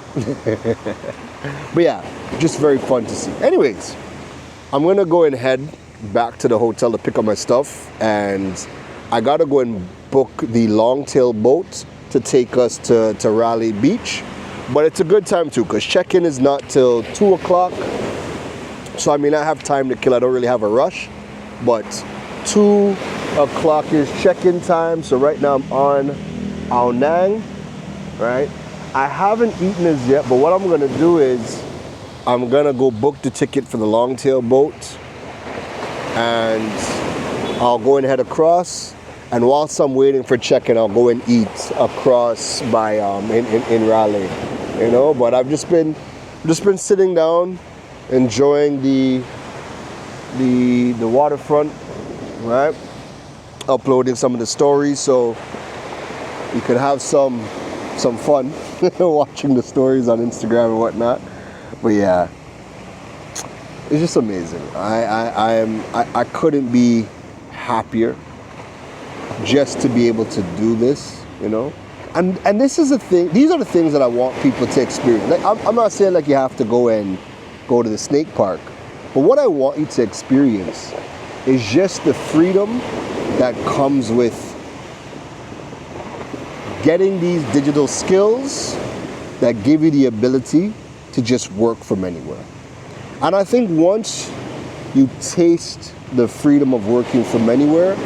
But yeah, just very fun to see. Anyways, I'm gonna go and head back to the hotel to pick up my stuff, and I gotta go and book the long-tail boat to take us to Railay Beach. But it's a good time too, because check-in is not till 2 o'clock. So I mean, I have time to kill. I don't really have a rush, but 2 o'clock is check-in time. So right now I'm on Phra Nang, right? I haven't eaten as yet, but what I'm gonna do is I'm gonna go book the ticket for the long-tail boat, and I'll go and head across. And whilst I'm waiting for check-in, I'll go and eat across by in Railay, But I've just been sitting down, enjoying the waterfront, right? Uploading some of the stories, so you could have some fun watching the stories on Instagram and whatnot. But yeah, it's just amazing. I couldn't be happier just to be able to do this, And this is the thing. These are the things that I want people to experience. Like, I'm not saying like you have to go to the snake park, but what I want you to experience is just the freedom that comes with getting these digital skills that give you the ability to just work from anywhere. And I think once you taste the freedom of working from anywhere,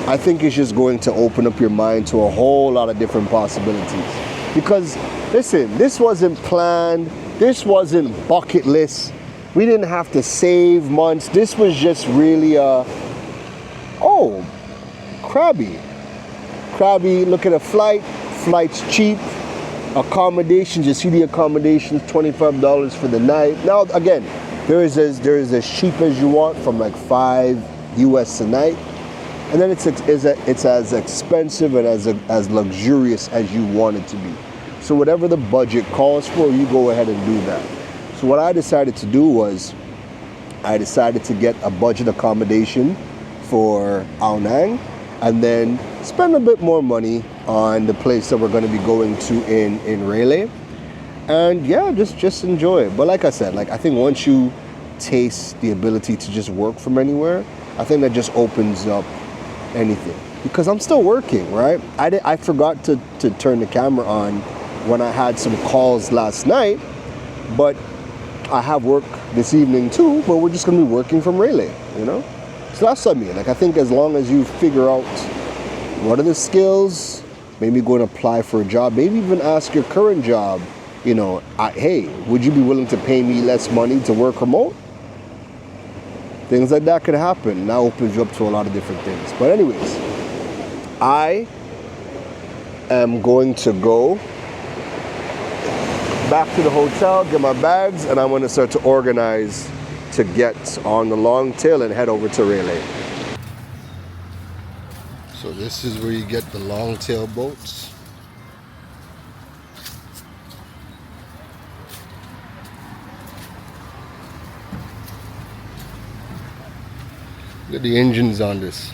I think it's just going to open up your mind to a whole lot of different possibilities. Because listen, this wasn't planned, this wasn't bucket list, we didn't have to save months. This was just really Krabi, look at a flight's cheap, accommodations, you see the accommodations, $25 for the night. Now again, there is as cheap as you want, from like $5 US a night. And then it's as expensive and as luxurious as you want it to be. So whatever the budget calls for, you go ahead and do that. So what I decided to do was, I decided to get a budget accommodation for Phra Nang, and then spend a bit more money on the place that we're going to be going to in Railay. And yeah, just enjoy it. But like I said, like I think once you taste the ability to just work from anywhere, I think that just opens up anything. Because I'm still working, right? I forgot to turn the camera on when I had some calls last night, but I have work this evening too, but we're just gonna be working from Railay, you know? So that's what I mean. Like I think as long as you figure out what are the skills, maybe go and apply for a job, maybe even ask your current job, you know, hey, would you be willing to pay me less money to work remote? Things like that could happen. That opens you up to a lot of different things. But anyways, I am going to go back to the hotel, get my bags, and I'm going to start to organize to get on the long tail and head over to Railay. So this is where you get the long tail boats. Look at the engines on this.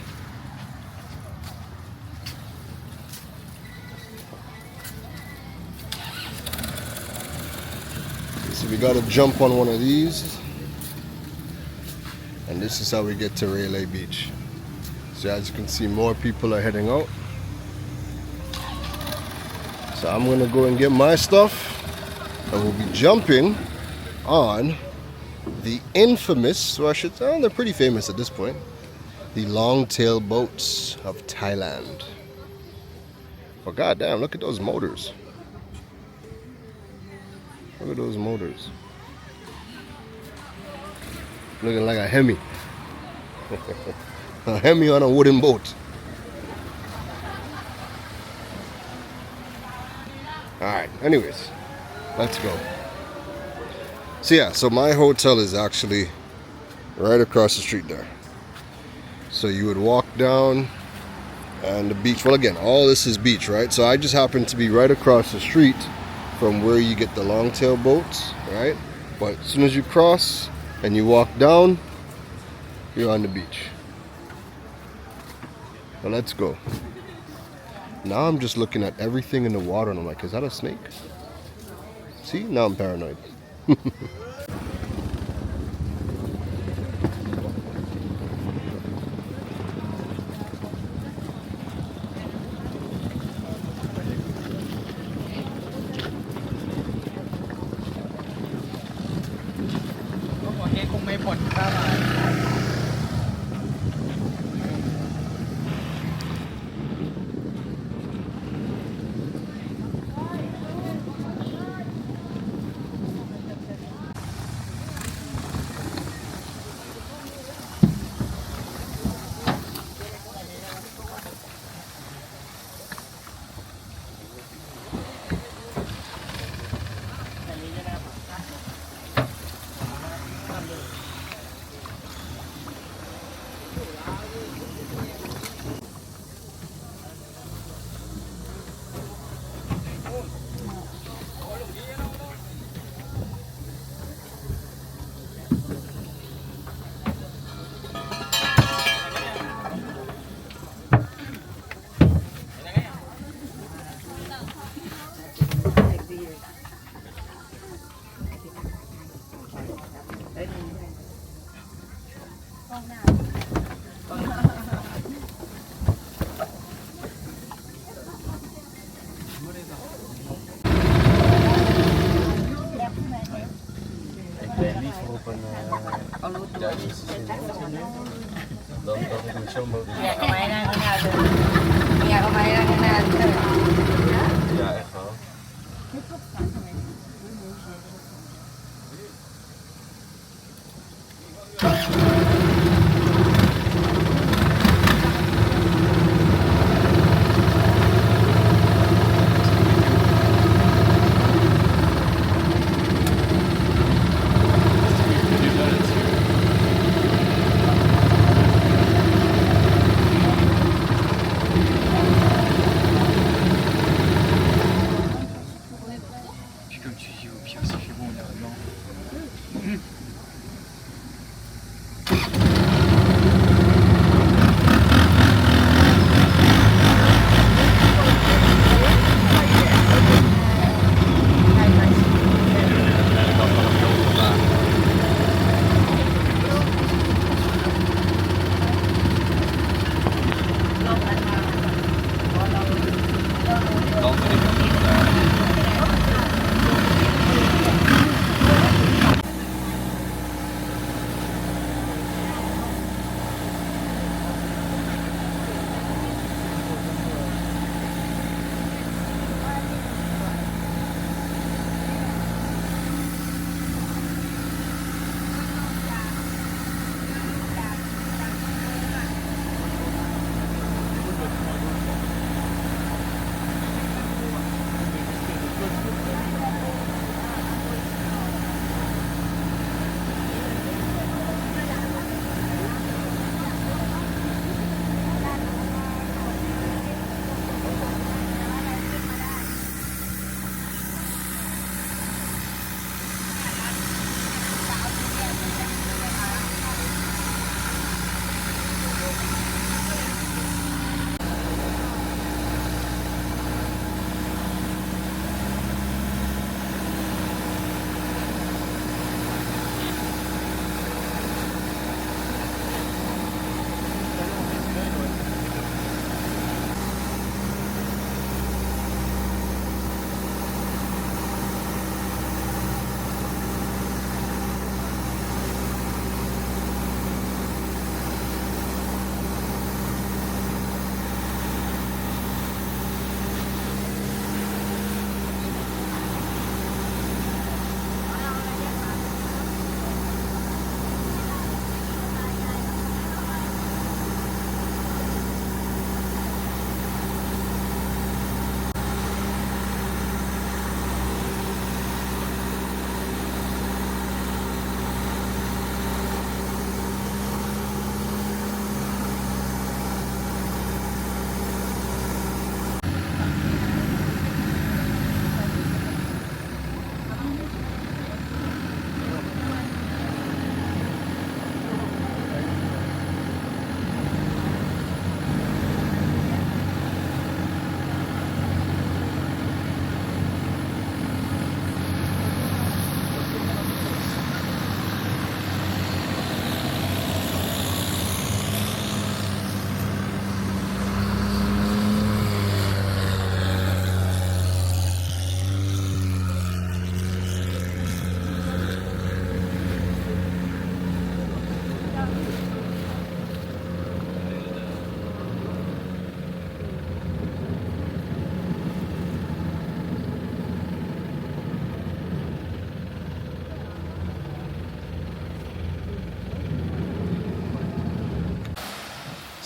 So we gotta jump on one of these, and this is how we get to Railay Beach. So as you can see, more people are heading out. So I'm gonna go and get my stuff, and we'll be jumping on the infamous, or I should say, they're pretty famous at this point, the long-tail boats of Thailand. But goddamn, look at those motors. Look at those motors. Looking like a Hemi. A Hemi on a wooden boat. Alright, anyways, let's go. So yeah, so my hotel is actually right across the street there. So you would walk down and the beach, well again, all this is beach, right? So I just happen to be right across the street from where you get the long-tail boats, right? But as soon as you cross and you walk down, you're on the beach. Well, let's go. Now I'm just looking at everything in the water and I'm like, is that a snake? See, now I'm paranoid.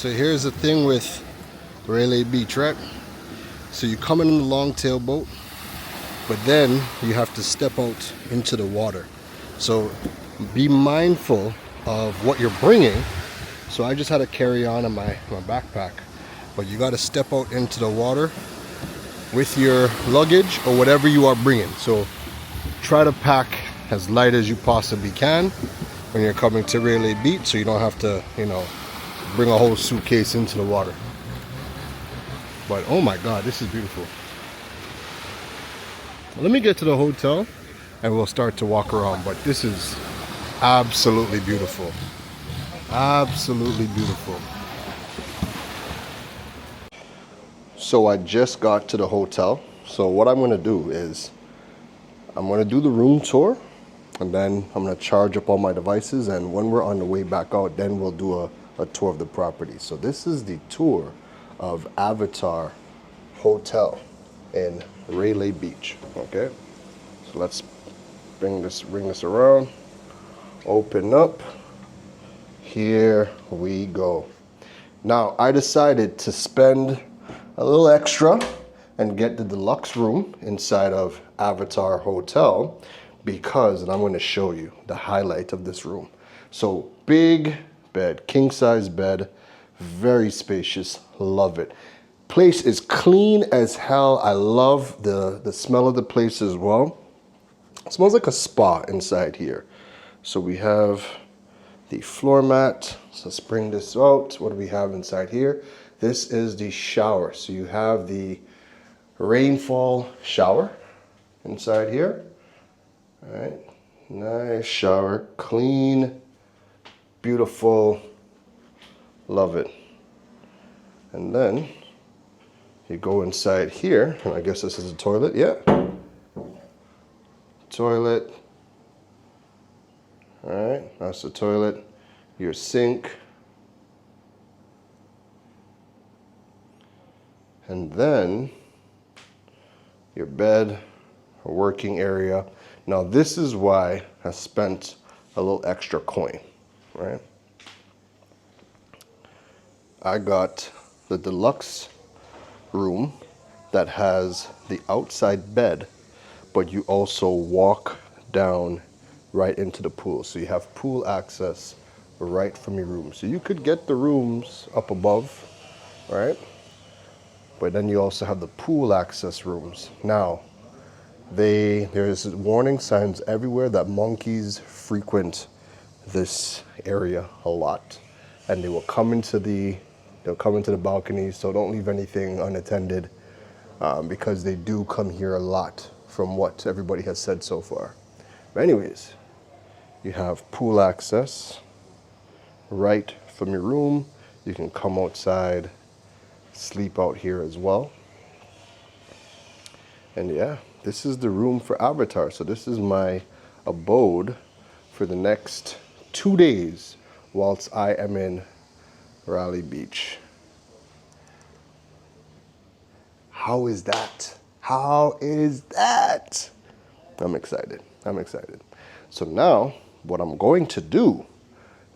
So here's the thing with Railay Beach, right? So you come in the long-tail boat, but then you have to step out into the water. So be mindful of what you're bringing. So I just had to carry on in my backpack, but you got to step out into the water with your luggage or whatever you are bringing. So try to pack as light as you possibly can when you're coming to Railay Beach, so you don't have to, you know, bring a whole suitcase into the water. But oh my God, this is beautiful. Let me get to the hotel and we'll start to walk around, but this is absolutely beautiful. Absolutely beautiful. So I just got to the hotel. So what I'm gonna do is I'm gonna do the room tour, and then I'm gonna charge up all my devices, and when we're on the way back out, then we'll do a tour of the property. So this is the tour of Avatar Hotel in Railay Beach. Okay, so let's bring this around, open up. Here we go. Now I decided to spend a little extra and get the deluxe room inside of Avatar Hotel because, and I'm going to show you the highlight of this room. So big bed, king size bed, very spacious, love it. Place is clean as hell. I love the smell of the place as well. It smells like a spa inside here. So we have the floor mat. So let's bring this out. What do we have inside here? This is the shower. So you have the rainfall shower inside here. All right, nice shower, clean, beautiful, love it. And then you go inside here, and I guess this is a toilet, yeah. Toilet. All right, that's the toilet. Your sink. And then your bed, a working area. Now this is why I spent a little extra coin, right? I got the deluxe room that has the outside bed, but you also walk down right into the pool. So you have pool access right from your room. So you could get the rooms up above, right? But then you also have the pool access rooms. Now, there's warning signs everywhere that monkeys frequent this area a lot, and they'll come into the balconies. So don't leave anything unattended, because they do come here a lot, from what everybody has said so far. But anyways, you have pool access right from your room. You can come outside, sleep out here as well. And yeah, this is the room for Avatar. So this is my abode for the next 2 days whilst I am in Railay Beach. How is that? How is that? I'm excited. I'm excited. So now what I'm going to do,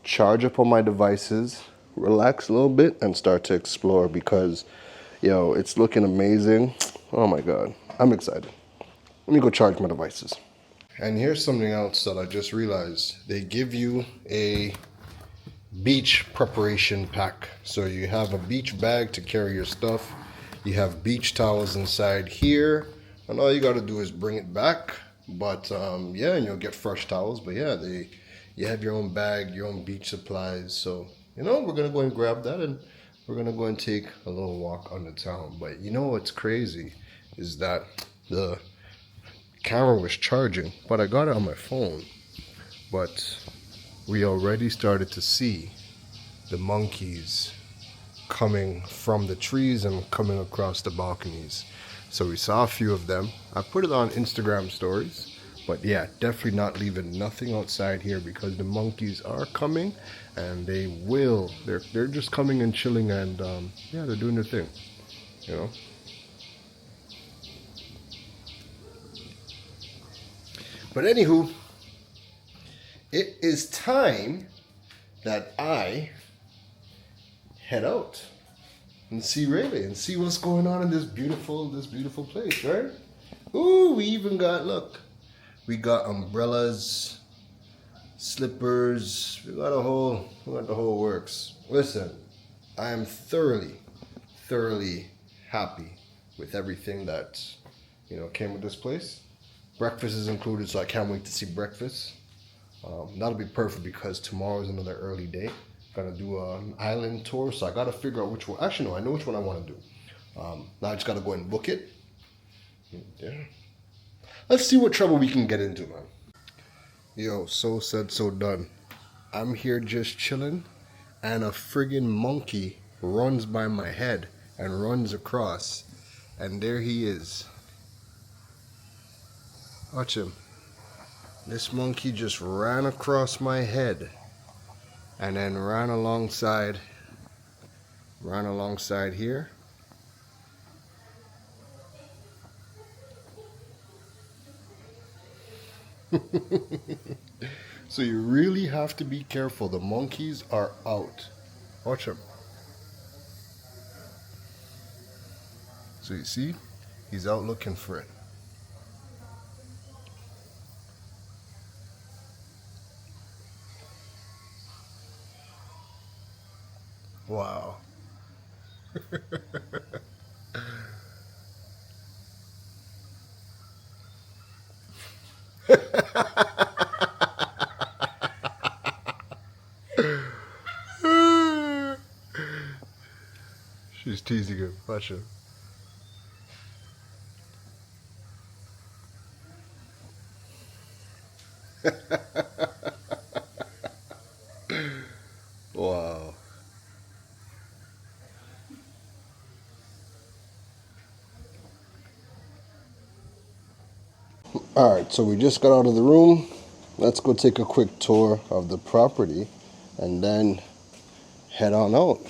charge up on my devices, relax a little bit, and start to explore because, yo, it's looking amazing. Oh my God, I'm excited. Let me go charge my devices. And here's something else that I just realized. They give you a beach preparation pack. So you have a beach bag to carry your stuff. You have beach towels inside here. And all you got to do is bring it back. But yeah, and you'll get fresh towels. But yeah, you have your own bag, your own beach supplies. So, you know, we're going to go and grab that and we're going to go and take a little walk on the town. But you know what's crazy is that the camera was charging, but I got it on my phone. But we already started to see the monkeys coming from the trees and coming across the balconies. So we saw a few of them. I put it on Instagram stories, but yeah, definitely not leaving nothing outside here because the monkeys are coming and they're just coming and chilling and yeah, they're doing their thing, you know. But anywho, it is time that I head out and see Railay and see what's going on in this beautiful place, right? Ooh, we even got, look, we got umbrellas, slippers, we got the whole works. Listen, I am thoroughly happy with everything that, came with this place. Breakfast is included, so I can't wait to see breakfast. That'll be perfect because tomorrow is another early day. Gonna do an island tour, so I gotta figure out which one. Actually, no, I know which one I want to do. Now I just gotta go and book it. Yeah. Let's see what trouble we can get into, man. Yo, so said, so done. I'm here just chilling, and a friggin' monkey runs by my head and runs across, and there he is. Watch him. This monkey just ran across my head and then ran alongside here. So you really have to be careful. The monkeys are out. Watch him. So you see, he's out looking for it. Wow. She's teasing him. Watch him. Wow. Alright, so we just got out of the room. Let's go take a quick tour of the property and then head on out.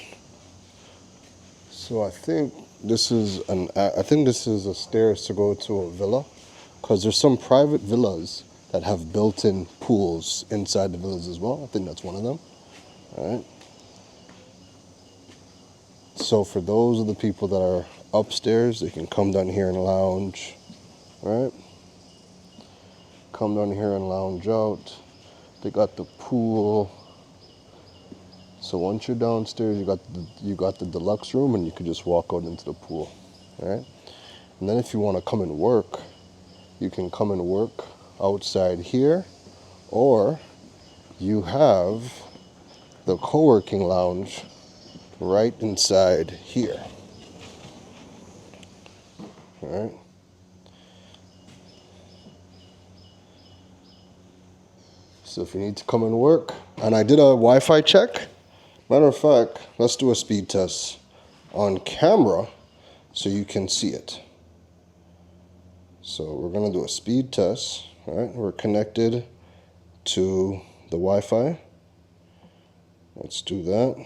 So I think this is a stairs to go to a villa, because there's some private villas that have built-in pools inside the villas as well. I think that's one of them. All right. So for those of the people that are upstairs, they can come down here and lounge. All right. Come down here and lounge out. They got the pool. So once you're downstairs, you got the deluxe room, and you can just walk out into the pool. All right. And then if you want to come and work, you can come and work outside here, or you have the co-working lounge right inside here. All right. So if you need to come and work, and I did a Wi-Fi check. Matter of fact, let's do a speed test on camera so you can see it. So we're gonna do a speed test. All right, we're connected to the Wi-Fi. Let's do that.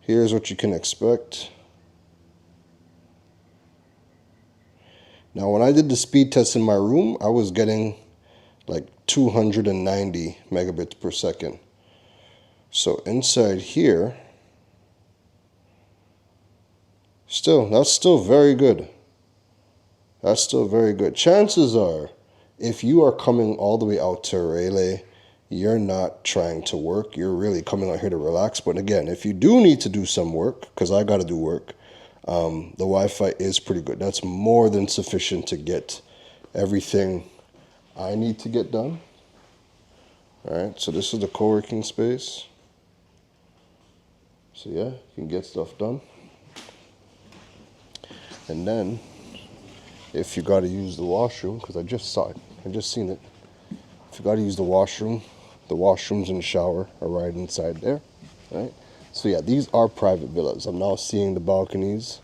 Here's what you can expect. Now, when I did the speed test in my room, I was getting like 290 megabits per second. So inside here, that's still very good. That's still very good. Chances are, if you are coming all the way out to Railay, you're not trying to work. You're really coming out here to relax. But again, if you do need to do some work, because I got to do work, the Wi-Fi is pretty good. That's more than sufficient to get everything I need to get done. All right, so this is the co-working space. So yeah, you can get stuff done. And then, if you got to use the washroom, because I just saw it, I just seen it. If you got to use the washrooms and the shower are right inside there, right? So yeah, these are private villas. I'm now seeing the balconies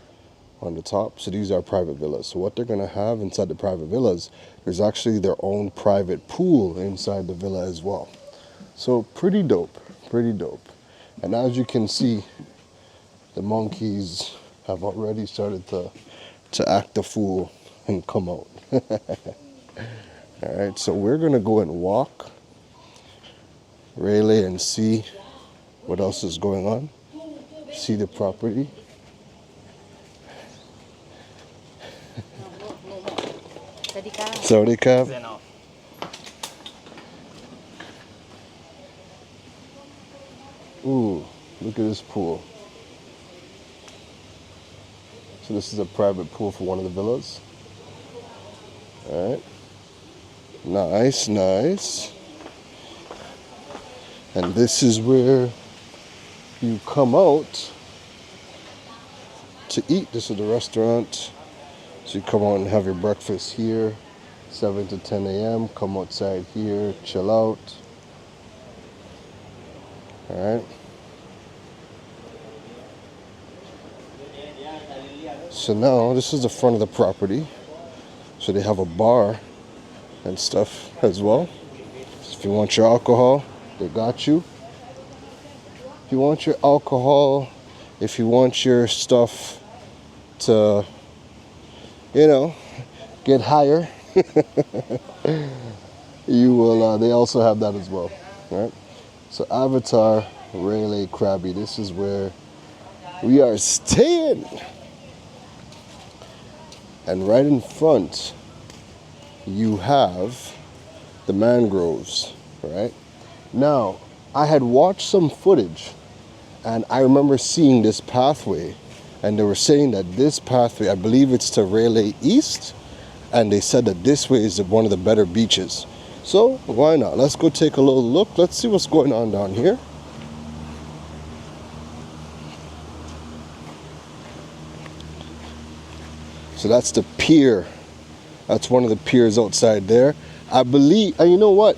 on the top. So these are private villas. So what they're gonna have inside the private villas, there's actually their own private pool inside the villa as well. So pretty dope, pretty dope. And as you can see, the monkeys have already started to act a fool and come out. All right, so we're gonna go and walk Railay and see what else is going on. See the property. Saudi Cap. Ooh, look at this pool. So this is a private pool for one of the villas. All right. Nice, nice. And this is where you come out to eat. This is the restaurant. So you come out and have your breakfast here, 7 to 10 a.m. Come outside here, chill out. All right. So now this is the front of the property. So they have a bar and stuff as well. So if you want your alcohol, they got you. If you want your alcohol, if you want your stuff to, you know, get higher, you will. They also have that as well, right? So Avatar Railay Krabi. This is where we are staying, and right in front, you have the mangroves, right? Now, I had watched some footage, and I remember seeing this pathway, and they were saying that this pathway, I believe it's to Railay East, and they said that this way is one of the better beaches. So why not? Let's go take a little look. Let's see what's going on down here. So that's the pier. That's one of the piers outside there. I believe, and you know what?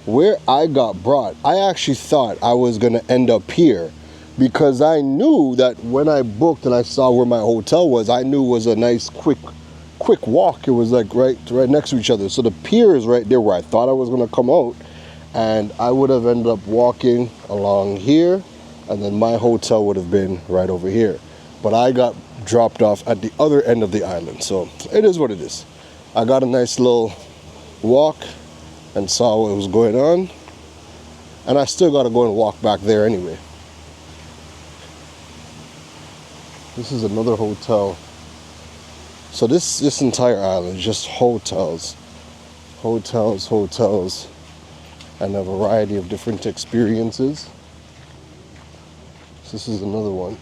Where I got brought, I actually thought I was gonna end up here, because I knew that when I booked and I saw where my hotel was, I knew it was a nice quick walk. It was like right next to each other. So the pier is right there where I thought I was gonna come out, and I would have ended up walking along here, and then my hotel would have been right over here. But I got dropped off at the other end of the island, so it is what it is. I got a nice little walk and saw what was going on, and I still got to go and walk back there anyway. This is another hotel. So this entire island is just hotels, and a variety of different experiences. So this is another one.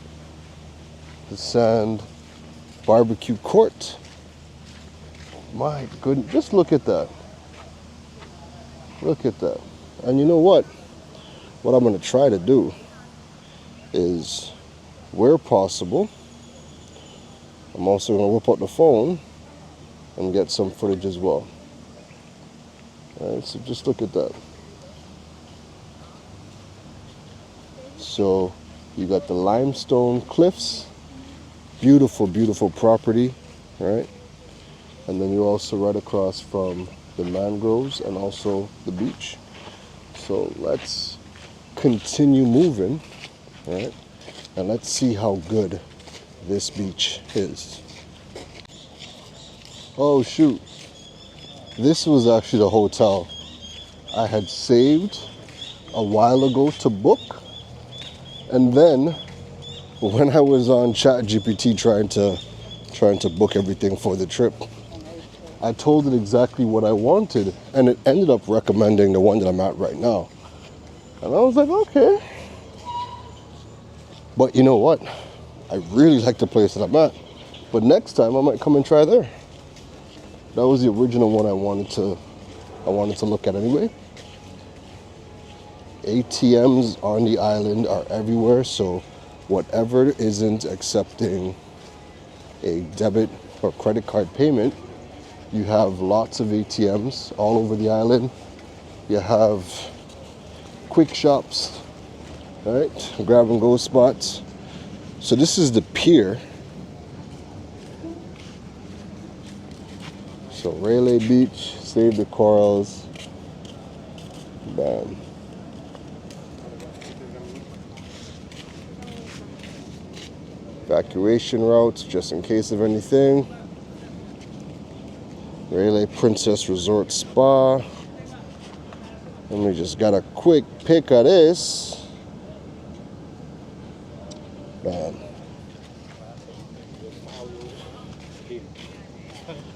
The Sand Barbecue Court. My goodness, just look at that. Look at that. And you know what? What I'm going to try to do is, where possible, I'm also going to whip out the phone and get some footage as well. All right, so just look at that. So you got the limestone cliffs. Beautiful, beautiful property, right? And then you're also right across from the mangroves and also the beach. So let's continue moving, right? And let's see how good this beach is. Oh shoot. This was actually the hotel I had saved a while ago to book. And then when I was on ChatGPT trying to book everything for the trip, I told it exactly what I wanted, and it ended up recommending the one that I'm at right now. And I was like, okay. But you know what? I really like the place that I'm at. But next time I might come and try there. That was the original one I wanted to look at anyway. ATMs on the island are everywhere, so whatever isn't accepting a debit or credit card payment, you have lots of ATMs all over the island. You have quick shops, right? Grab and go spots. So this is the pier. So Railay Beach, save the corals. Bam. Evacuation routes, just in case of anything. Railay Princess Resort Spa. And we just got a quick pic of this. Man.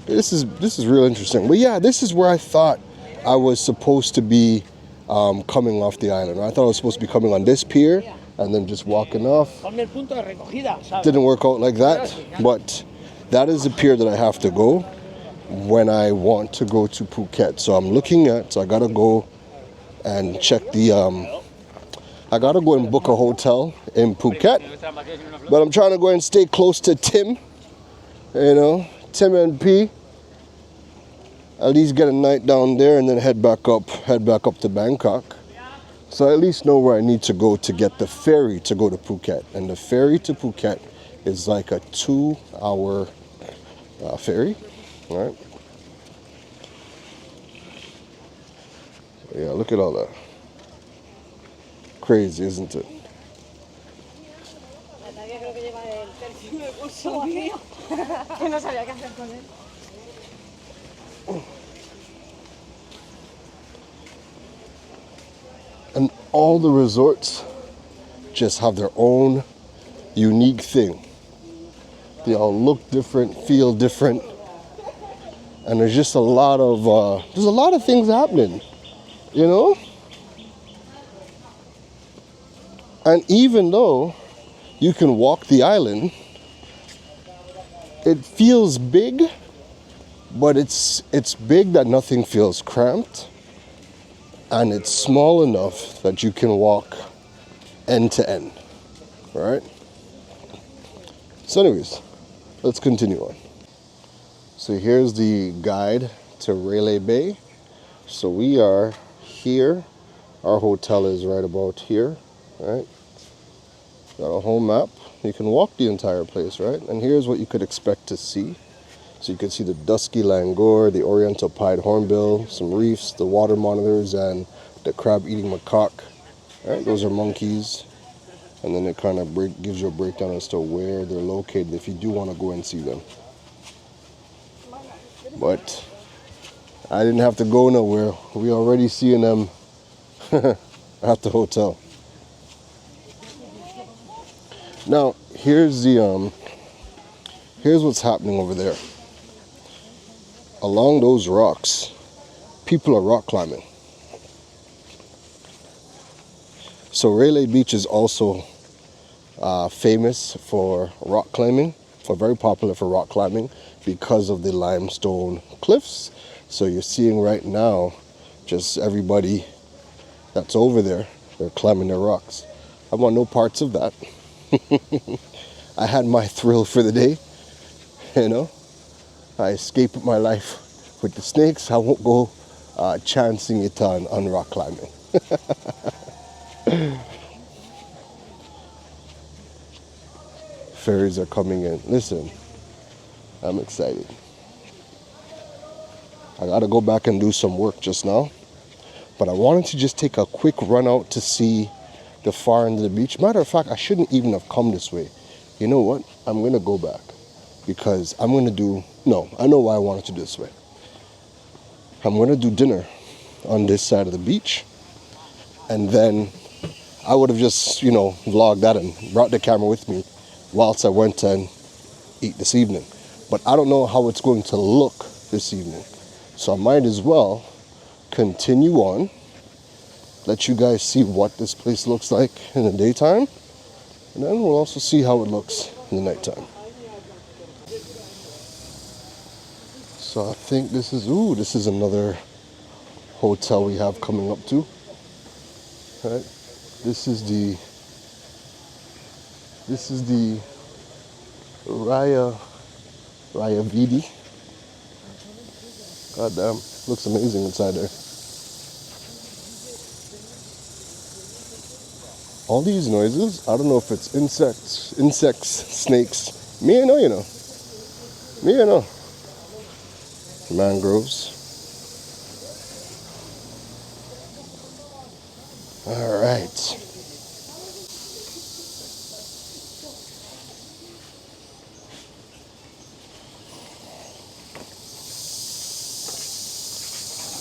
This is real interesting. But yeah, this is where I thought I was supposed to be coming off the island. I thought I was supposed to be coming on this pier and then just walking off. Didn't work out like that, but that is the pier that I have to go when I want to go to Phuket. So I'm looking at, so I gotta go and check the, I gotta go and book a hotel in Phuket, but I'm trying to go and stay close to Tim, you know, Tim and P. At least get a night down there and then head back up to Bangkok. So I at least know where I need to go to get the ferry to go to Phuket. And the ferry to Phuket is like a 2-hour ferry, all right? Yeah, look at all that. Crazy, isn't it? And all the resorts just have their own unique thing. They all look different, feel different, and there's just a lot of things happening, you know. And even though you can walk the island, it feels big, but it's big that nothing feels cramped, and it's small enough that you can walk end to end, right? So anyways, let's continue on. So here's the guide to Railay Bay. So we are here. Our hotel is right about here, right? Got a whole map. You can walk the entire place, right? And here's what you could expect to see. So you can see the dusky langor, the oriental pied hornbill, some reefs, the water monitors, and the crab-eating macaque. Right, those are monkeys. And then it kind of gives you a breakdown as to where they're located if you do want to go and see them. But I didn't have to go nowhere. We already seeing them at the hotel. Now here's what's happening over there. Along those rocks, people are rock climbing. So Railay Beach is also famous for rock climbing, or very popular for rock climbing because of the limestone cliffs. So you're seeing right now, just everybody that's over there, they're climbing their rocks. I want no parts of that. I had my thrill for the day, you know. I escaped with my life with the snakes. I won't go chancing it on rock climbing. Ferries are coming in. Listen, I'm excited. I gotta go back and do some work just now, but I wanted to just take a quick run out to see the far end of the beach. Matter of fact, I shouldn't even have come this way. You know what? I'm gonna go back because I know why I wanted to do this way. I'm gonna do dinner on this side of the beach, and then I would have just, vlogged that and brought the camera with me whilst I went and eat this evening. But I don't know how it's going to look this evening. So I might as well continue on, let you guys see what this place looks like in the daytime, and then we'll also see how it looks in the nighttime. So I think this is another hotel we have coming up to. All right. This is the Raya Vidi. God damn, looks amazing inside there. All these noises, I don't know if it's insects, snakes. Me, I know, you know. Me, I know. Mangroves. All right.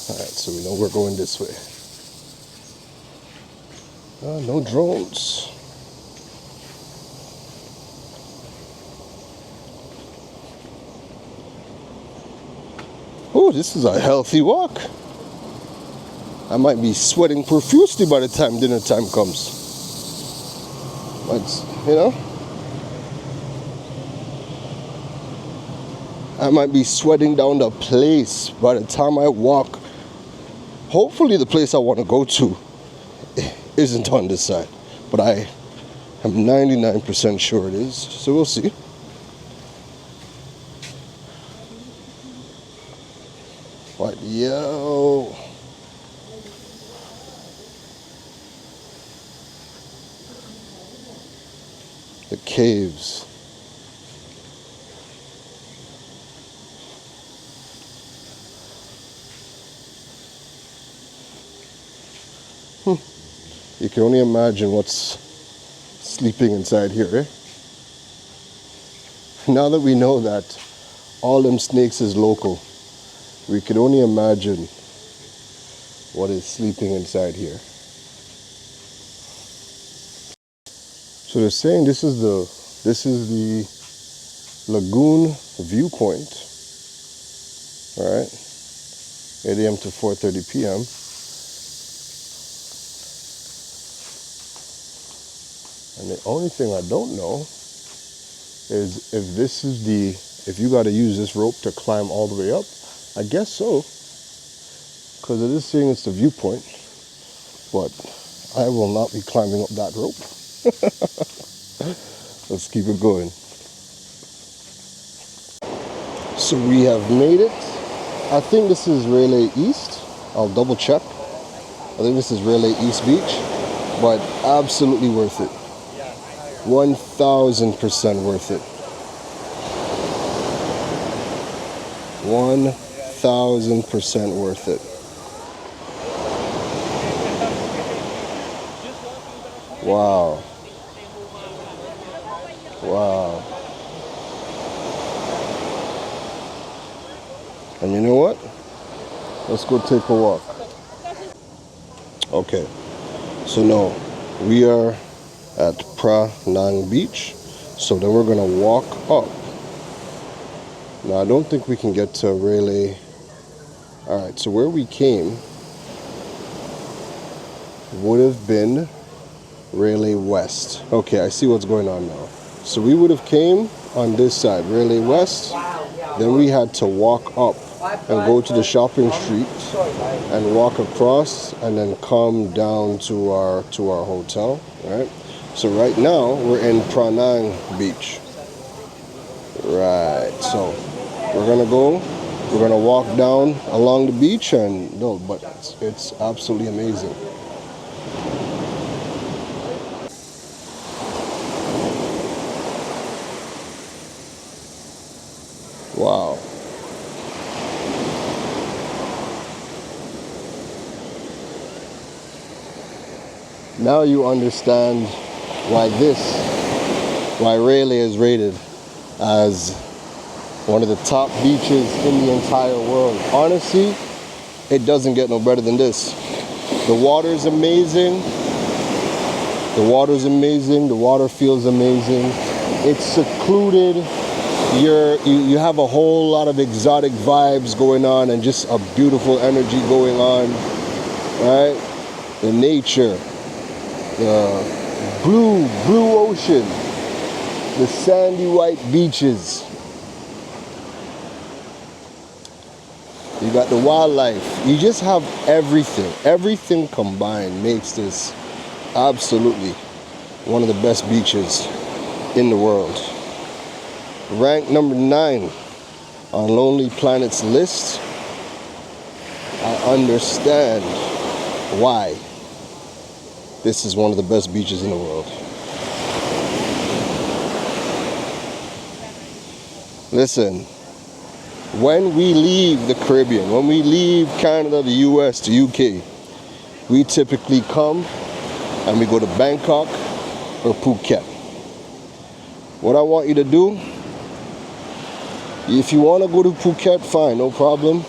Alright, so we know we're going this way. No drones. Oh, this is a healthy walk. I might be sweating profusely by the time dinner time comes. But, you know, I might be sweating down the place by the time I walk. Hopefully the place I want to go to isn't on this side, but I am 99% sure it is, so we'll see. But yo, the caves. You can only imagine what's sleeping inside here, eh? Now that we know that all them snakes is local, we can only imagine what is sleeping inside here. So they're saying this is the lagoon viewpoint. All right, 8 a.m. to 4:30 p.m. And the only thing I don't know is if you got to use this rope to climb all the way up. I guess so, because it is saying it's the viewpoint, but I will not be climbing up that rope. Let's keep it going. So we have made it. I think this is Railay East. I'll double check. I think this is Railay East Beach, but absolutely worth it. 1000% worth it. 1000% worth it. Wow. Wow. And you know what? Let's go take a walk. Okay. So now we are at Phra Nang Beach. So then we're gonna walk up. Now I don't think we can get to Railay. Alright, so where we came would have been Railay West. Okay, I see what's going on now. So we would have came on this side, Railay West. Then we had to walk up and go to the shopping street and walk across and then come down to our hotel, right? So right now we're in Phra Nang Beach. Right, so we're gonna walk down along the beach and no, but it's absolutely amazing. Wow. Now you understand why Railay is rated as one of the top beaches in the entire world. Honestly, it doesn't get no better than this. The water is amazing. The water is amazing. The water feels amazing. It's secluded. You have a whole lot of exotic vibes going on and just a beautiful energy going on, right? The nature, the blue ocean, the sandy white beaches. You got the wildlife. You just have everything. Everything combined makes this absolutely one of the best beaches in the world. Ranked number 9 on Lonely Planet's list. I understand why this is one of the best beaches in the world. Listen, when we leave the Caribbean, when we leave Canada, the US, the UK, we typically come and we go to Bangkok or Phuket. What I want you to do, if you want to go to Phuket, fine, no problem.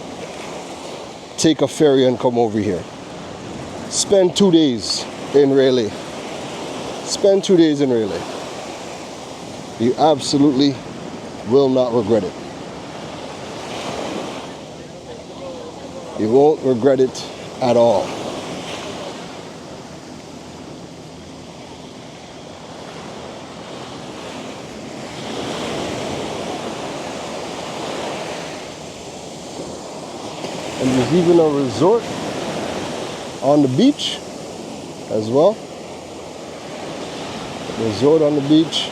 Take a ferry and come over here. Spend 2 days in Railay. Spend 2 days in Railay. You absolutely will not regret it. You won't regret it at all. And there's even a resort on the beach as well. Resort on the beach.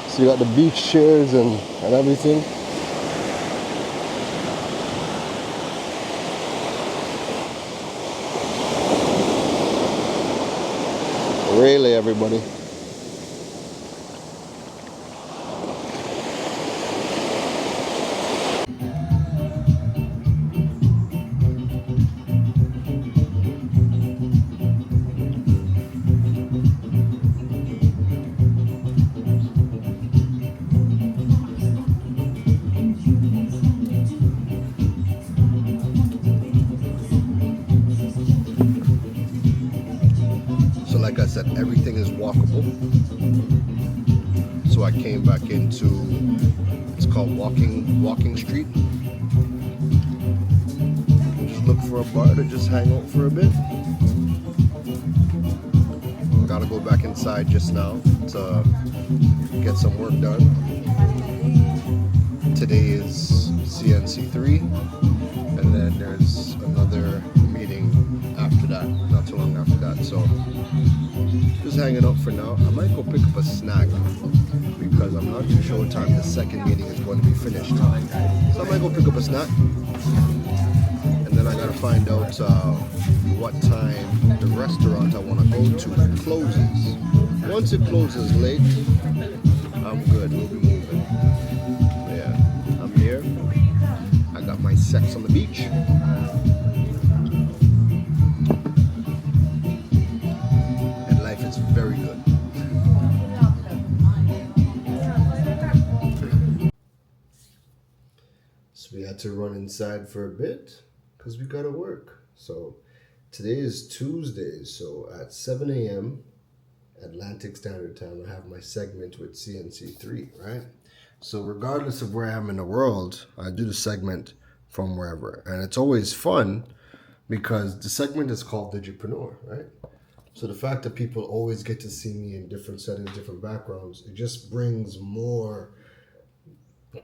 So you got the beach chairs and everything. Railay, everybody. So like I said, everything is walkable. So I came back into, it's called Walking Street. Just look for a bar to just hang out for a bit. Gotta go back inside just now to get some work done. Today is CNC3, and then there's another meeting after that, not too long after that. So just hanging out for now. I might go pick up a snack because I'm not too sure what time the second meeting is going to be finished. So I might go pick up a snack, and then I gotta find out what time the restaurant I want to go to closes. Once it closes late, I'm good. We'll be moving. Yeah, I'm here. I got my sex on the beach. And life is very good. So we had to run inside for a bit because we gotta work. So today is Tuesday, so at 7 a.m. Atlantic Standard Time, I have my segment with CNC3, right? So regardless of where I am in the world, I do the segment from wherever. And it's always fun because the segment is called Digipreneur, right? So the fact that people always get to see me in different settings, different backgrounds, it just brings more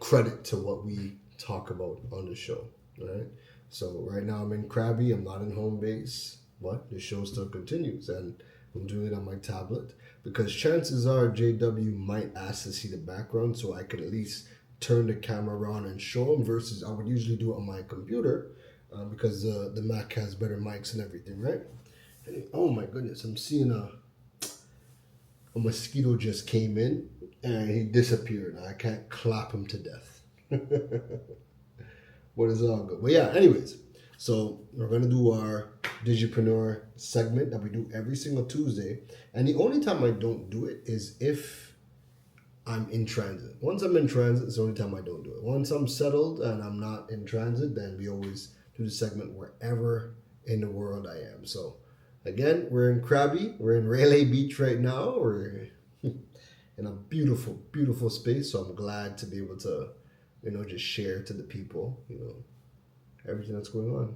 credit to what we talk about on the show, right? So right now I'm in Krabi, I'm not in home base, but the show still continues and I'm doing it on my tablet because chances are JW might ask to see the background so I could at least turn the camera on and show him versus I would usually do it on my computer because the Mac has better mics and everything, right? And, oh my goodness, I'm seeing a mosquito just came in and he disappeared. I can't clap him to death. What is all good? But yeah, anyways, so we're gonna do our Digipreneur segment that we do every single Tuesday. And the only time I don't do it is if I'm in transit. Once I'm in transit, it's the only time I don't do it. Once I'm settled and I'm not in transit, then we always do the segment wherever in the world I am. So again, we're in Krabi. We're in Railay Beach right now. We're in a beautiful, beautiful space. So I'm glad to be able to, just share to the people, everything that's going on,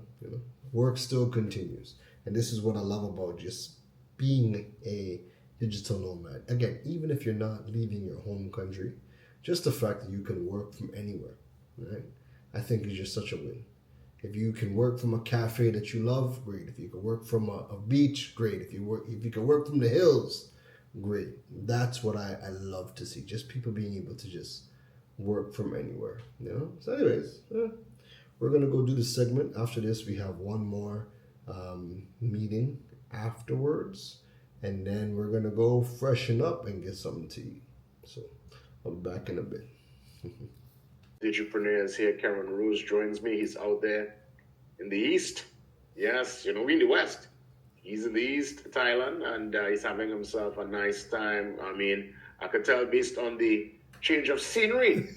Work still continues. And this is what I love about just being a digital nomad. Again, even if you're not leaving your home country, just the fact that you can work from anywhere, right? I think is just such a win. If you can work from a cafe that you love, great. If you can work from a beach, great. If you can work from the hills, great. That's what I love to see. Just people being able to just work from anywhere, So anyways, we're going to go do the segment. After this, we have one more meeting afterwards. And then we're going to go freshen up and get something to eat. So I'll be back in a bit. Digipreneur is here. Keron Rose joins me. He's out there in the east. Yes, we in the west. He's in the east, Thailand, and he's having himself a nice time. I mean, I could tell based on the change of scenery.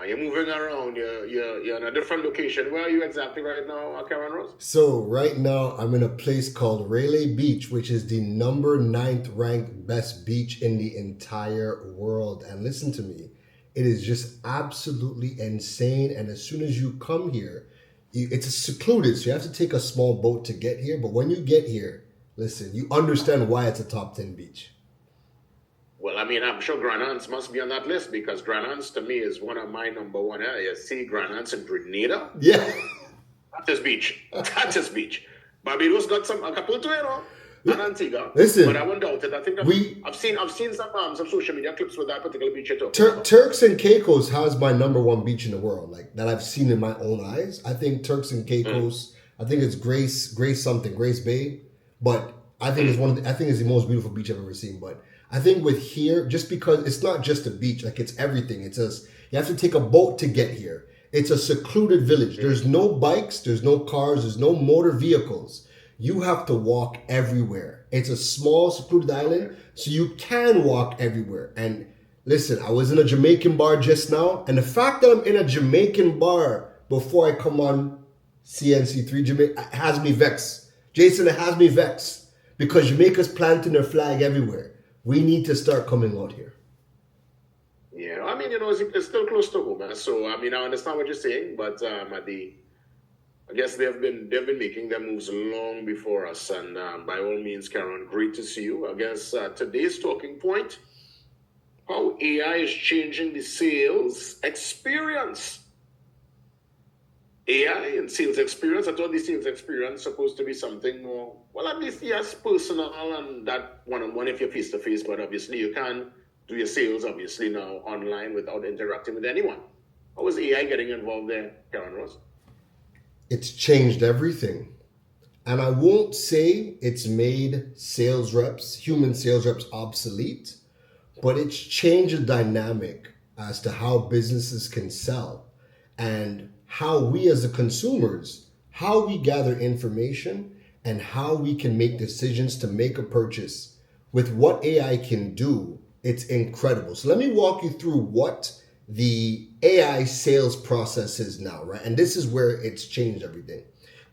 You're moving around. You're in a different location. Where are you exactly right now, Keron Rose? So right now I'm in a place called Railay Beach, which is the number 9th ranked best beach in the entire world. And listen to me, it is just absolutely insane. And as soon as you come here, it's a secluded, so you have to take a small boat to get here. But when you get here, listen, you understand why it's a top 10 beach. Well, I mean, I'm sure Granans must be on that list because Granans to me is one of my number one areas. See Granans in Grenada? Yeah. That is beach. That is beach. Barbados got a couple too, and Antigua. Listen, but I won't doubt it. I think I've seen some social media clips with that particular beach too. Turks and Caicos has my number one beach in the world, like that I've seen in my own eyes. I think Turks and Caicos. I think it's Grace Bay, but I think it's the most beautiful beach I've ever seen. But I think with here, just because it's not just a beach, like it's everything. It's you have to take a boat to get here. It's a secluded village. There's no bikes, there's no cars, there's no motor vehicles. You have to walk everywhere. It's a small secluded island, so you can walk everywhere. And listen, I was in a Jamaican bar just now, and the fact that I'm in a Jamaican bar before I come on CNC3 Jamaica has me vexed. Jason, it has me vexed because Jamaica's planting their flag everywhere. We need to start coming out here. Yeah, I mean, it's still close to home. So, I mean, I understand what you're saying, but I guess they've been making their moves long before us. And by all means, Keron, great to see you. I guess today's talking point, how AI is changing the sales experience. AI and sales experience, I thought the sales experience supposed to be something more, well, at least, yes, personal and that one-on-one if you're face-to-face, but obviously you can do your sales, obviously, now online without interacting with anyone. How is AI getting involved there, Keron Ross? It's changed everything. And I won't say it's made human sales reps obsolete, but it's changed the dynamic as to how businesses can sell and how we as the consumers, how we gather information and how we can make decisions to make a purchase. With what AI can do, it's incredible. So let me walk you through what the AI sales process is now, right? And this is where it's changed everything.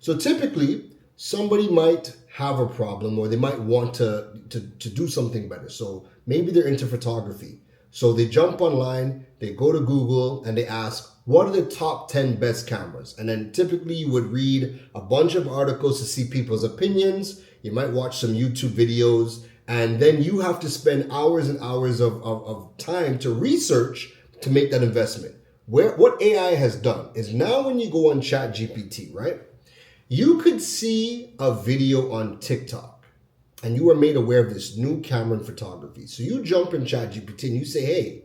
So typically, somebody might have a problem or they might want to do something better. So maybe they're into photography. So they jump online, they go to Google and they ask, what are the top 10 best cameras? And then typically you would read a bunch of articles to see people's opinions. You might watch some YouTube videos, and then you have to spend hours and hours of time to research to make that investment. What AI has done is now when you go on ChatGPT, right? You could see a video on TikTok and you are made aware of this new camera in photography. So you jump in ChatGPT and you say, hey,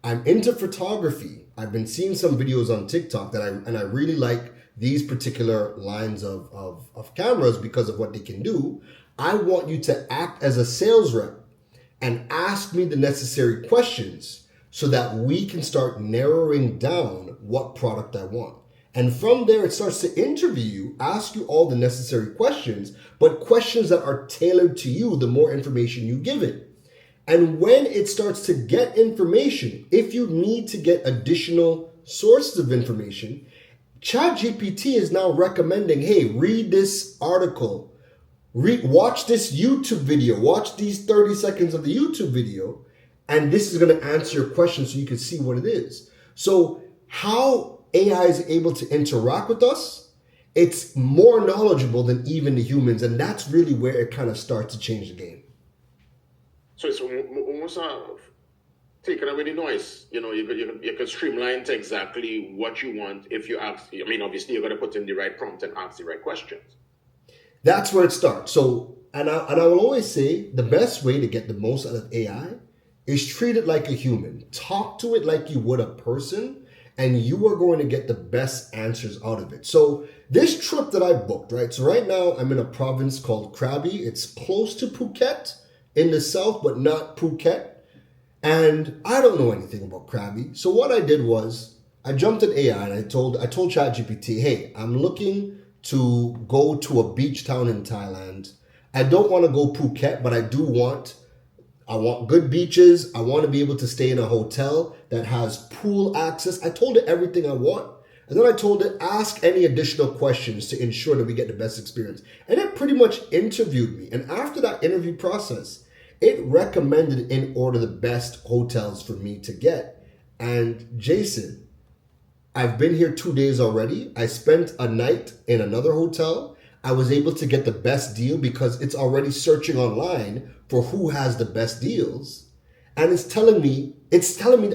I'm into photography. I've been seeing some videos on TikTok and I really like these particular lines of cameras because of what they can do. I want you to act as a sales rep and ask me the necessary questions so that we can start narrowing down what product I want. And from there, it starts to interview you, ask you all the necessary questions, but questions that are tailored to you, the more information you give it. And when it starts to get information, if you need to get additional sources of information, ChatGPT is now recommending, hey, read this article, watch this YouTube video, watch these 30 seconds of the YouTube video, and this is going to answer your question so you can see what it is. So how AI is able to interact with us, it's more knowledgeable than even the humans, and that's really where it kind of starts to change the game. So it's almost taking away the noise. You can streamline to exactly what you want if you ask. I mean, obviously, you're going to put in the right prompt and ask the right questions. That's where it starts. So, and I will always say the best way to get the most out of AI is treat it like a human. Talk to it like you would a person, and you are going to get the best answers out of it. So this trip that I booked, right? So right now I'm in a province called Krabi. It's close to Phuket in the south, but not Phuket. And I don't know anything about Krabi. So what I did was I jumped in AI and I told ChatGPT, hey, I'm looking to go to a beach town in Thailand. I don't want to go Phuket, but I want good beaches. I want to be able to stay in a hotel that has pool access. I told it everything I want. And then I told it, ask any additional questions to ensure that we get the best experience. And it pretty much interviewed me. And after that interview process, it recommended in order the best hotels for me to get. And Jason, I've been here 2 days already. I spent a night in another hotel. I was able to get the best deal because it's already searching online for who has the best deals. And it's telling me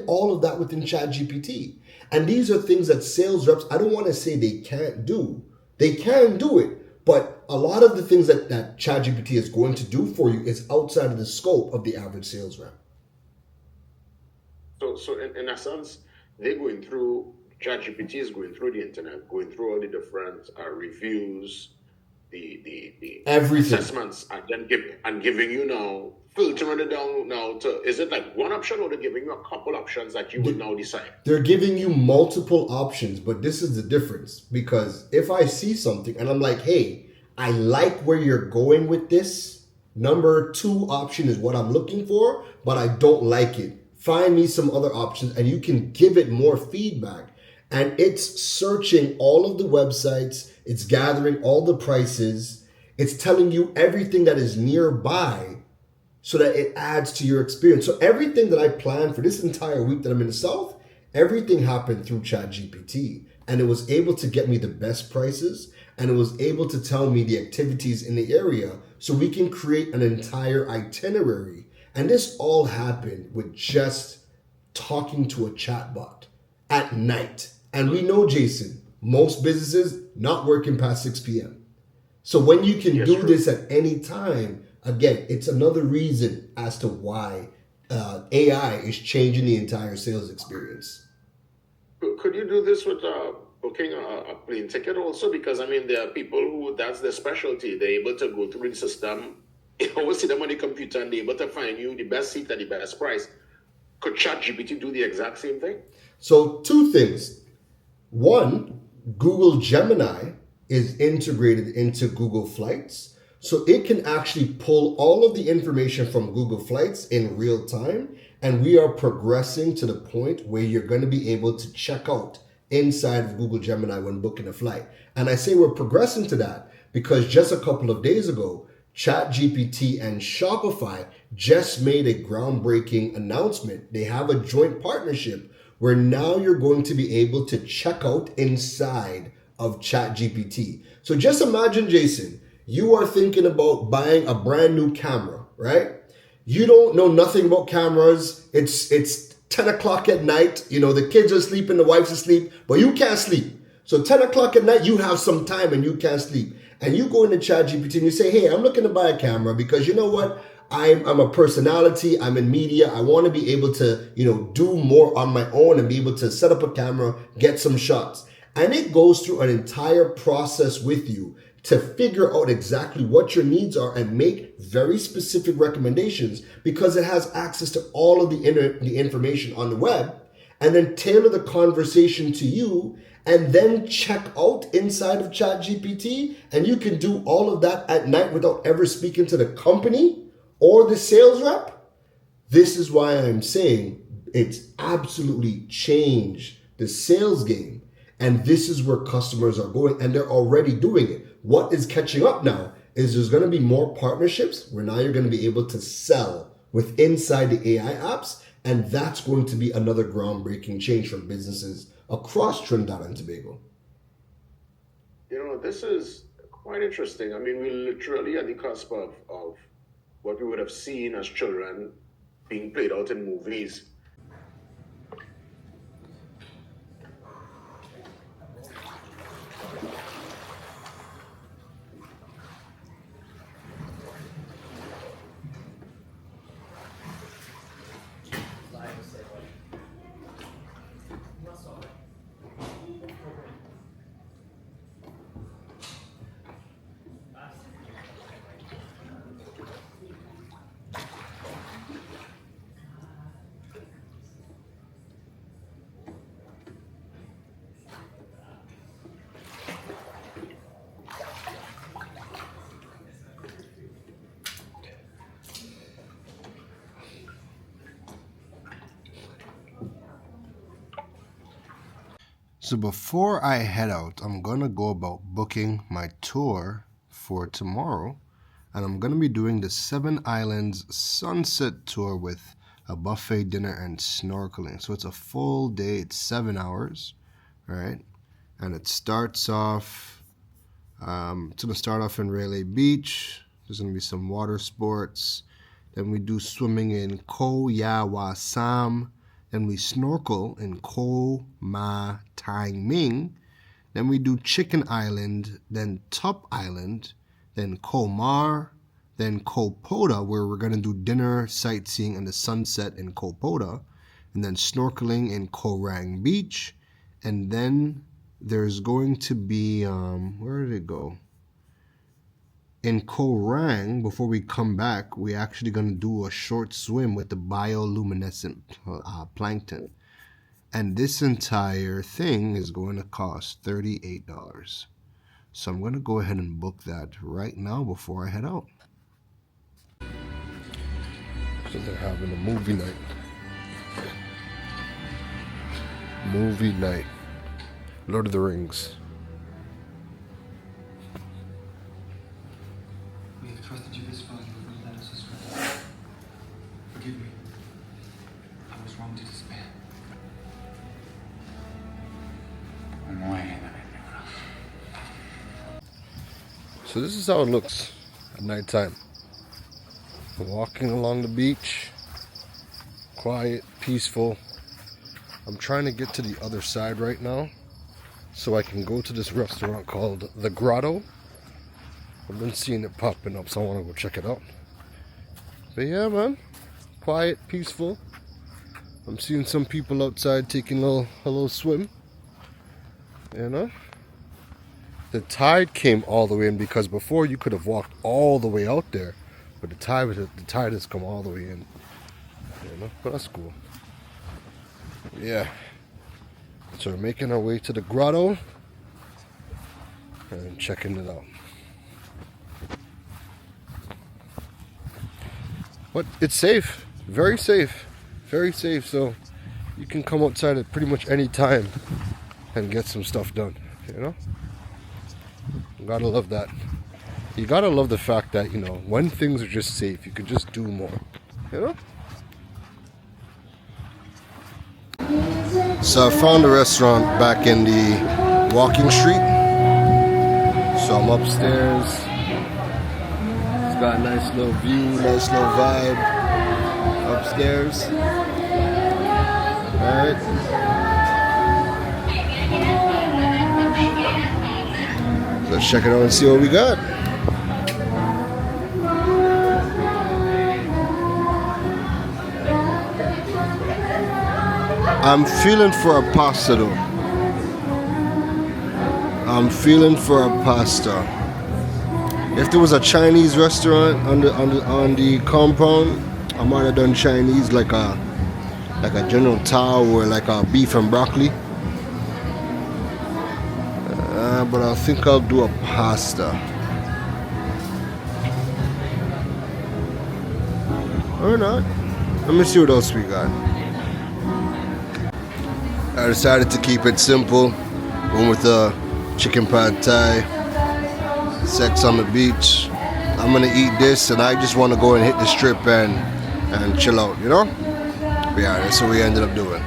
all of that within ChatGPT. And these are things that sales reps, I don't want to say they can't do. They can do it, but a lot of the things that ChatGPT is going to do for you is outside of the scope of the average sales rep. So in a sense, they're going through, ChatGPT is going through the internet, going through all the different reviews, the Everything. assessments, and then giving you now, filtering it down now to, is it like one option, or they're giving you a couple options that you would now decide? They're giving you multiple options, but this is the difference. Because if I see something and I'm like, hey, I like where you're going with this, number 2 option is what I'm looking for, but I don't like it. Find me some other options, and you can give it more feedback. And it's searching all of the websites, it's gathering all the prices, it's telling you everything that is nearby so that it adds to your experience. So everything that I planned for this entire week that I'm in the South, everything happened through ChatGPT. And it was able to get me the best prices, and it was able to tell me the activities in the area so we can create an entire itinerary. And this all happened with just talking to a chatbot at night. And we know, Jason, most businesses not working past 6 p.m. So when you can do this at any time, again, it's another reason as to why AI is changing the entire sales experience. Could you do this with booking a plane ticket also? Because, I mean, there are people who, that's their specialty. They're able to go through the system, you always see them on the computer, and they're able to find you the best seat at the best price. Could ChatGPT do the exact same thing? So 2 things. One, Google Gemini is integrated into Google Flights. So it can actually pull all of the information from Google Flights in real time. And we are progressing to the point where you're going to be able to check out inside of Google Gemini when booking a flight. And I say we're progressing to that because just a couple of days ago, ChatGPT and Shopify just made a groundbreaking announcement. They have a joint partnership where now you're going to be able to check out inside of ChatGPT. So just imagine, Jason, you are thinking about buying a brand new camera, right? You don't know nothing about cameras. It's 10 o'clock at night. You know, the kids are sleeping, the wife's asleep, but you can't sleep. So 10 o'clock at night, you have some time and you can't sleep. And you go into ChatGPT and you say, hey, I'm looking to buy a camera because you know what? I'm a personality. I'm in media. I want to be able to, do more on my own and be able to set up a camera, get some shots. And it goes through an entire process with you to figure out exactly what your needs are and make very specific recommendations because it has access to all of the information on the web, and then tailor the conversation to you and then check out inside of ChatGPT. And you can do all of that at night without ever speaking to the company or the sales rep. This is why I'm saying it's absolutely changed the sales game. And this is where customers are going, and they're already doing it. What is catching up now is there's going to be more partnerships where now you're going to be able to sell with inside the AI apps. And that's going to be another groundbreaking change for businesses across Trinidad and Tobago. This is quite interesting. I mean, we're literally at the cusp of what we would have seen as children being played out in movies. So before I head out, I'm going to go about booking my tour for tomorrow. And I'm going to be doing the 7 Islands Sunset Tour with a buffet dinner and snorkeling. So it's a full day, it's 7 hours, All right, and it starts off. It's gonna start off in Railay Beach. There's gonna be some water sports. Then we do swimming in Koh Ya Wa Sam. Then we snorkel in Koh Ma Tang Ming. Then we do Chicken Island, then Top Island, then Koh Mar, then Koh Poda, where we're going to do dinner, sightseeing, and the sunset in Koh Poda, and then snorkeling in Koh Rang Beach. And then there's going to be, where did it go? In Koh Rang, before we come back, we're actually going to do a short swim with the bioluminescent plankton. And this entire thing is going to cost $38. So I'm going to go ahead and book that right now before I head out. So they're having a movie night. Movie night. Lord of the Rings. We have trusted you this far, you have not led us astray. Forgive me. I was wrong to despair. So this is how it looks at nighttime. Walking along the beach, quiet, peaceful. I'm trying to get to the other side right now so I can go to this restaurant called The Grotto. I've been seeing it popping up, so I want to go check it out. But yeah, man, quiet, peaceful. I'm seeing some people outside taking a little swim. You know, the tide came all the way in, because before you could have walked all the way out there, but the tide has come all the way in. You know, but that's cool. Yeah. So we're making our way to the grotto and checking it out. But it's safe, very safe, very safe. So you can come outside at pretty much any time and get some stuff done, you know? You gotta love that. You gotta love the fact that, you know, when things are just safe, you can just do more, you know? So I found a restaurant back in the walking street. So I'm upstairs. It's got a nice little view, nice little vibe upstairs. Alright. Let's check it out and see what we got. I'm feeling for a pasta though. I'm feeling for a pasta. If there was a Chinese restaurant on the compound, I might have done Chinese, like a General Tao or like a beef and broccoli. But I think I'll do a pasta. Or not. Let me see what else we got. I decided to keep it simple. Went with the chicken pad thai, sex on the beach. I'm gonna eat this, and I just want to go and hit the strip and chill out, you know? But yeah, that's what we ended up doing.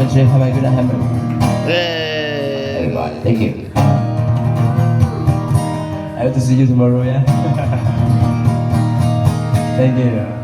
and safe. Have a good night. Hey. Everybody, thank you. I hope to see you tomorrow, yeah? Thank you.